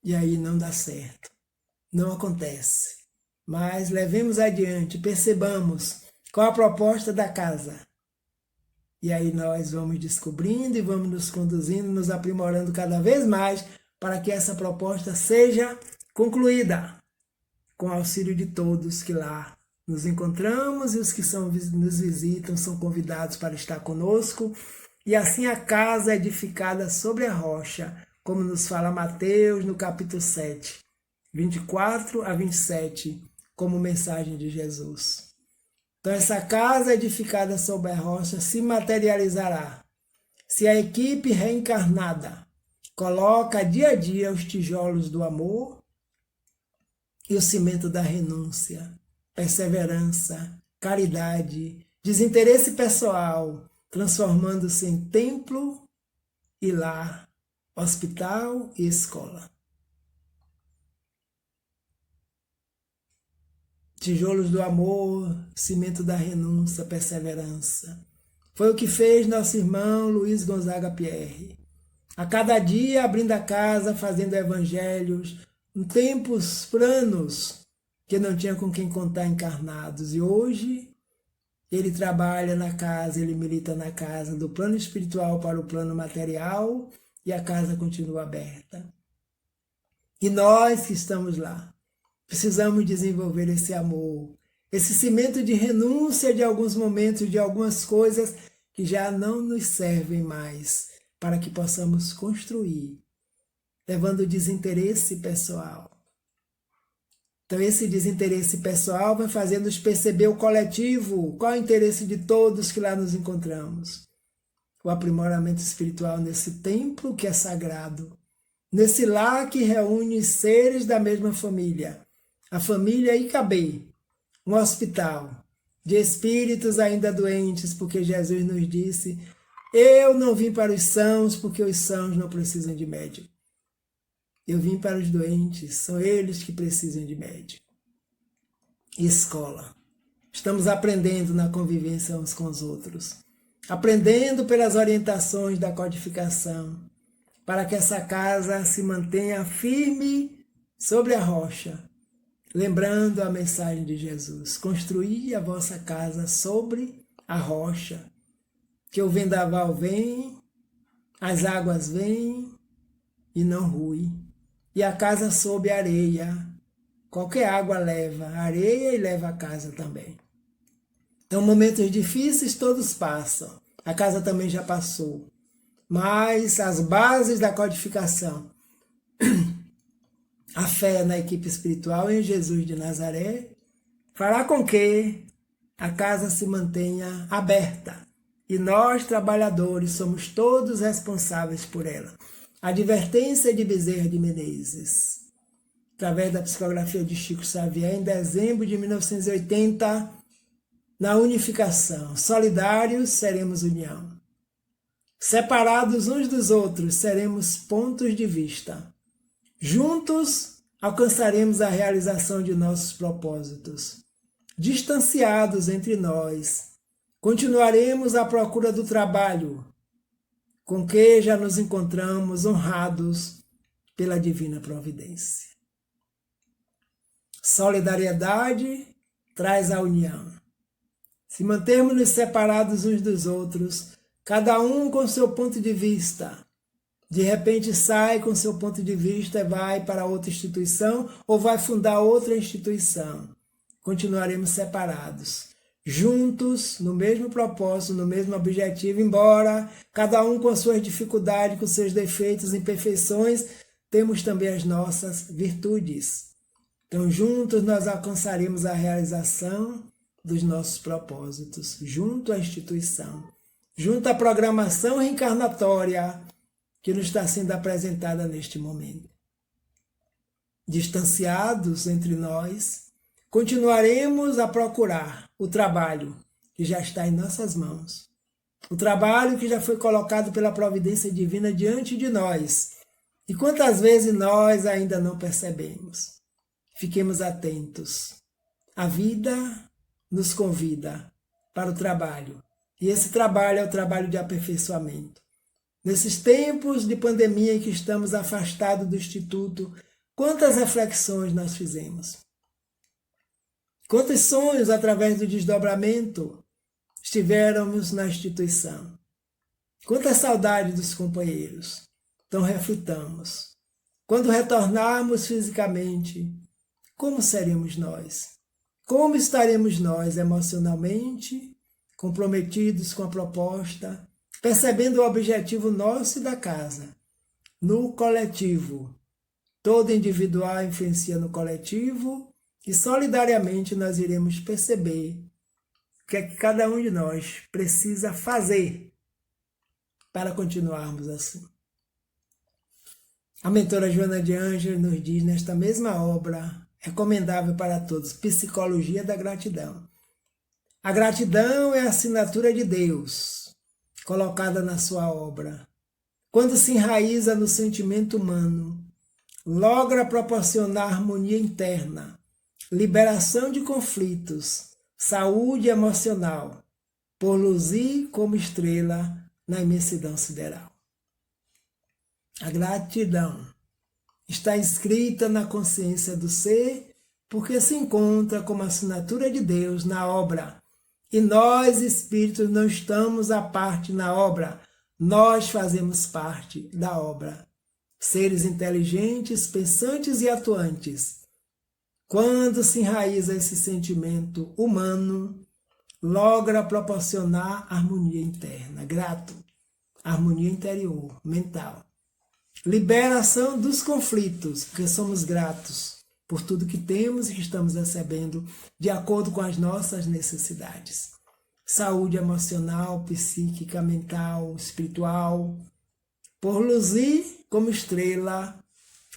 A: E aí não dá certo, não acontece. Mas levemos adiante, percebamos qual a proposta da casa. E aí nós vamos descobrindo e vamos nos conduzindo, nos aprimorando cada vez mais para que essa proposta seja concluída, com o auxílio de todos que lá nos encontramos e os que nos visitam são convidados para estar conosco. E assim a casa é edificada sobre a rocha, como nos fala Mateus no capítulo 7, 24 a 27, como mensagem de Jesus. Então essa casa edificada sobre a rocha se materializará se a equipe reencarnada coloca dia a dia os tijolos do amor e o cimento da renúncia, perseverança, caridade, desinteresse pessoal, transformando-se em templo e lar, hospital e escola. Tijolos do amor, cimento da renúncia, perseverança. Foi o que fez nosso irmão Luiz Gonzaga Pierre. A cada dia abrindo a casa, fazendo evangelhos, em tempos planos, que não tinha com quem contar encarnados. E hoje ele trabalha na casa, ele milita na casa, do plano espiritual para o plano material, e a casa continua aberta. E nós que estamos lá, precisamos desenvolver esse amor, esse cimento de renúncia de alguns momentos, de algumas coisas que já não nos servem mais, para que possamos construir, levando desinteresse pessoal. Então esse desinteresse pessoal vai fazendo-nos perceber o coletivo, qual é o interesse de todos que lá nos encontramos. O aprimoramento espiritual nesse templo que é sagrado, nesse lar que reúne seres da mesma família, a família IKB, um hospital de espíritos ainda doentes, porque Jesus nos disse: eu não vim para os sãos, porque os sãos não precisam de médico. Eu vim para os doentes, são eles que precisam de médico. Escola. Estamos aprendendo na convivência uns com os outros, aprendendo pelas orientações da codificação, para que essa casa se mantenha firme sobre a rocha, lembrando a mensagem de Jesus: construí a vossa casa sobre a rocha, que o vendaval vem, as águas vêm e não rui. E a casa sob a areia, qualquer água leva a areia e leva a casa também. Então momentos difíceis todos passam, a casa também já passou, mas as bases da codificação, a fé na equipe espiritual em Jesus de Nazaré, fará com que a casa se mantenha aberta. E nós, trabalhadores, somos todos responsáveis por ela. Advertência de Bezerra de Menezes, através da psicografia de Chico Xavier, em dezembro de 1980, na unificação. Solidários, seremos união. Separados uns dos outros, seremos pontos de vista. Juntos, alcançaremos a realização de nossos propósitos. Distanciados entre nós, continuaremos à procura do trabalho, com que já nos encontramos honrados pela divina providência. Solidariedade traz a união. Se mantermos-nos separados uns dos outros, cada um com seu ponto de vista, de repente sai com seu ponto de vista e vai para outra instituição ou vai fundar outra instituição. Continuaremos separados, juntos, no mesmo propósito, no mesmo objetivo, embora cada um com as suas dificuldades, com seus defeitos, imperfeições, temos também as nossas virtudes. Então, juntos nós alcançaremos a realização dos nossos propósitos, junto à instituição, junto à programação reencarnatória que nos está sendo apresentada neste momento. Distanciados entre nós, continuaremos a procurar o trabalho que já está em nossas mãos, o trabalho que já foi colocado pela providência divina diante de nós. E quantas vezes nós ainda não percebemos? Fiquemos atentos. A vida nos convida para o trabalho. E esse trabalho é o trabalho de aperfeiçoamento. Nesses tempos de pandemia em que estamos afastados do Instituto, quantas reflexões nós fizemos? Quantos sonhos, através do desdobramento, estivéramos na instituição? Quanta saudade dos companheiros? Então reflitamos. Quando retornarmos fisicamente, como seremos nós? Como estaremos nós emocionalmente, comprometidos com a proposta, percebendo o objetivo nosso e da casa, no coletivo. Todo individual influencia no coletivo e solidariamente nós iremos perceber o que é que cada um de nós precisa fazer para continuarmos assim. A mentora Joana de Ângeles nos diz nesta mesma obra, recomendável para todos, Psicologia da Gratidão. A gratidão é a assinatura de Deus, colocada na sua obra. Quando se enraiza no sentimento humano, logra proporcionar harmonia interna, liberação de conflitos, saúde emocional, por luzir como estrela na imensidão sideral. A gratidão está inscrita na consciência do ser, porque se encontra como assinatura de Deus na obra. E nós, espíritos, não estamos à parte na obra, nós fazemos parte da obra. Seres inteligentes, pensantes e atuantes. Quando se enraiza esse sentimento humano, logra proporcionar harmonia interna, grato, harmonia interior, mental. Liberação dos conflitos, porque somos gratos por tudo que temos e que estamos recebendo de acordo com as nossas necessidades. Saúde emocional, psíquica, mental, espiritual, por luzir como estrela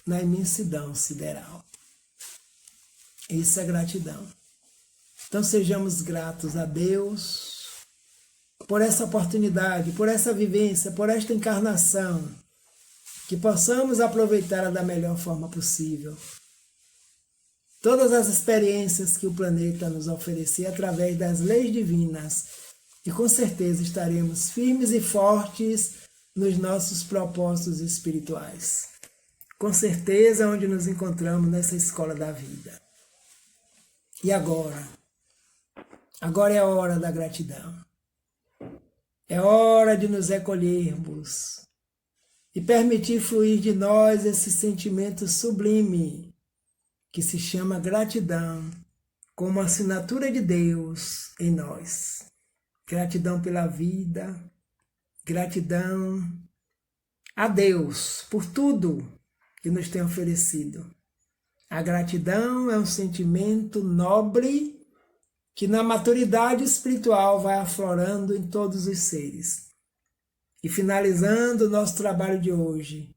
A: na imensidão sideral. Isso é gratidão. Então sejamos gratos a Deus por essa oportunidade, por essa vivência, por esta encarnação, que possamos aproveitá-la da melhor forma possível. Todas as experiências que o planeta nos oferecer através das leis divinas, e com certeza estaremos firmes e fortes nos nossos propósitos espirituais. Com certeza onde nos encontramos nessa escola da vida. E agora? Agora é a hora da gratidão. É hora de nos recolhermos e permitir fluir de nós esse sentimento sublime que se chama gratidão, como assinatura de Deus em nós. Gratidão pela vida, gratidão a Deus por tudo que nos tem oferecido. A gratidão é um sentimento nobre que na maturidade espiritual vai aflorando em todos os seres. E finalizando o nosso trabalho de hoje,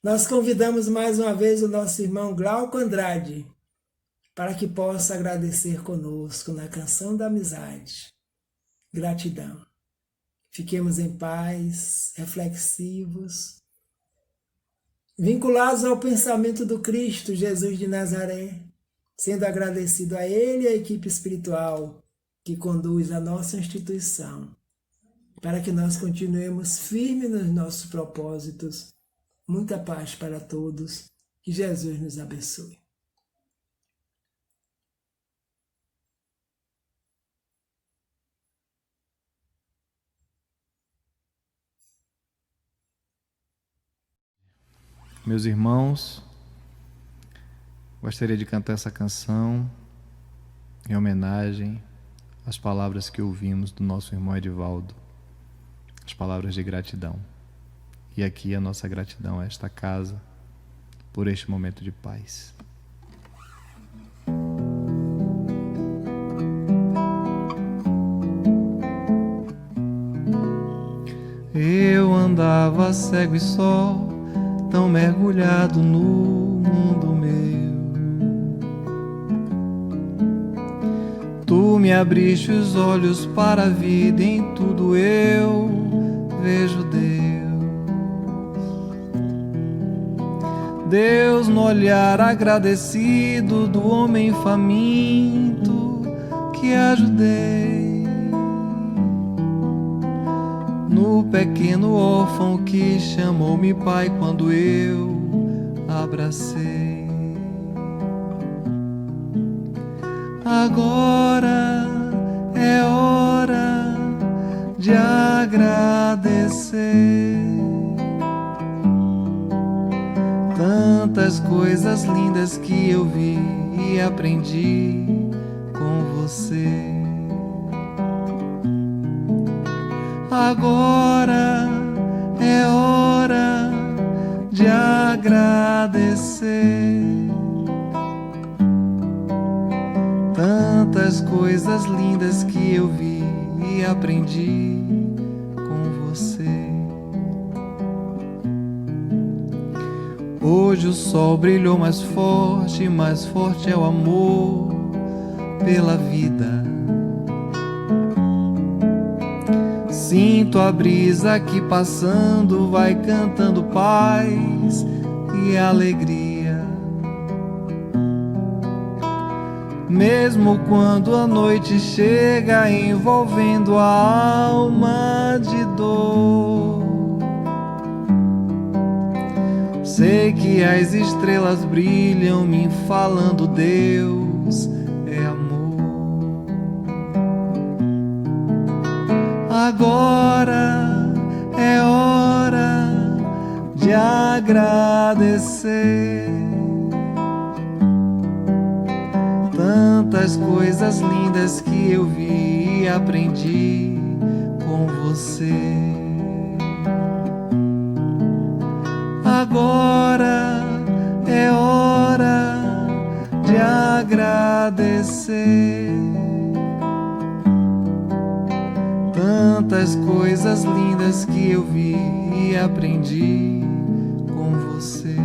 A: nós convidamos mais uma vez o nosso irmão Glauco Andrade para que possa agradecer conosco na canção da amizade. Gratidão. Fiquemos em paz, reflexivos, vinculados ao pensamento do Cristo, Jesus de Nazaré, sendo agradecido a Ele e à equipe espiritual que conduz a nossa instituição, para que nós continuemos firmes nos nossos propósitos. Muita paz para todos. Que Jesus nos abençoe.
C: Meus irmãos, gostaria de cantar essa canção em homenagem às palavras que ouvimos do nosso irmão Edivaldo, as palavras de gratidão. E aqui a nossa gratidão a esta casa por este momento de paz. Eu andava cego e só, tão mergulhado no mundo meu. Tu me abriste os olhos para a vida, em tudo eu vejo Deus. Deus no olhar agradecido do homem faminto que ajudei, no pequeno órfão que chamou-me pai quando eu abracei. Agora é hora de agradecer tantas coisas lindas que eu vi e aprendi com você. Agora é hora de agradecer tantas coisas lindas que eu vi e aprendi com você. Hoje o sol brilhou mais forte é o amor pela vida. Sinto a brisa aqui passando, vai cantando paz e alegria. Mesmo quando a noite chega envolvendo a alma de dor, sei que as estrelas brilham me falando Deus é amor. Agora é hora de agradecer tantas coisas lindas que eu vi e aprendi com você. Agora é hora de agradecer tantas coisas lindas que eu vi e aprendi com você.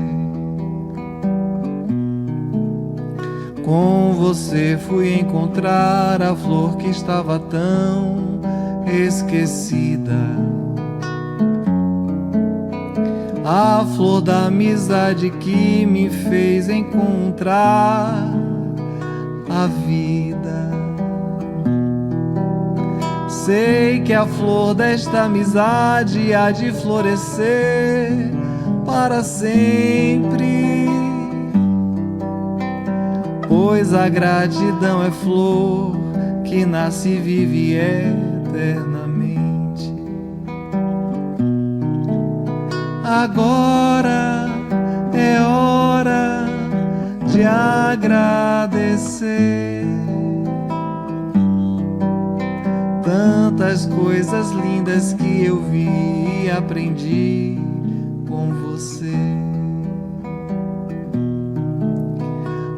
C: Com você fui encontrar a flor que estava tão esquecida, a flor da amizade que me fez encontrar a vida. Sei que a flor desta amizade há de florescer para sempre, pois a gratidão é flor que nasce e vive eternamente. Agora é hora de agradecer tantas coisas lindas que eu vi e aprendi com você.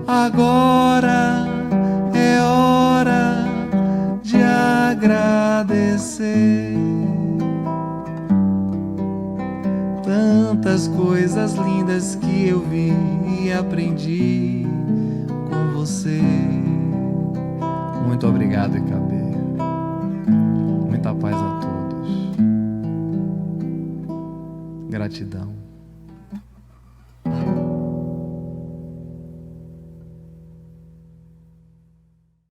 C: Agora é hora de agradecer tantas coisas lindas que eu vi e aprendi com você. Muito obrigado, EKB. Muita paz a todos. gratidão.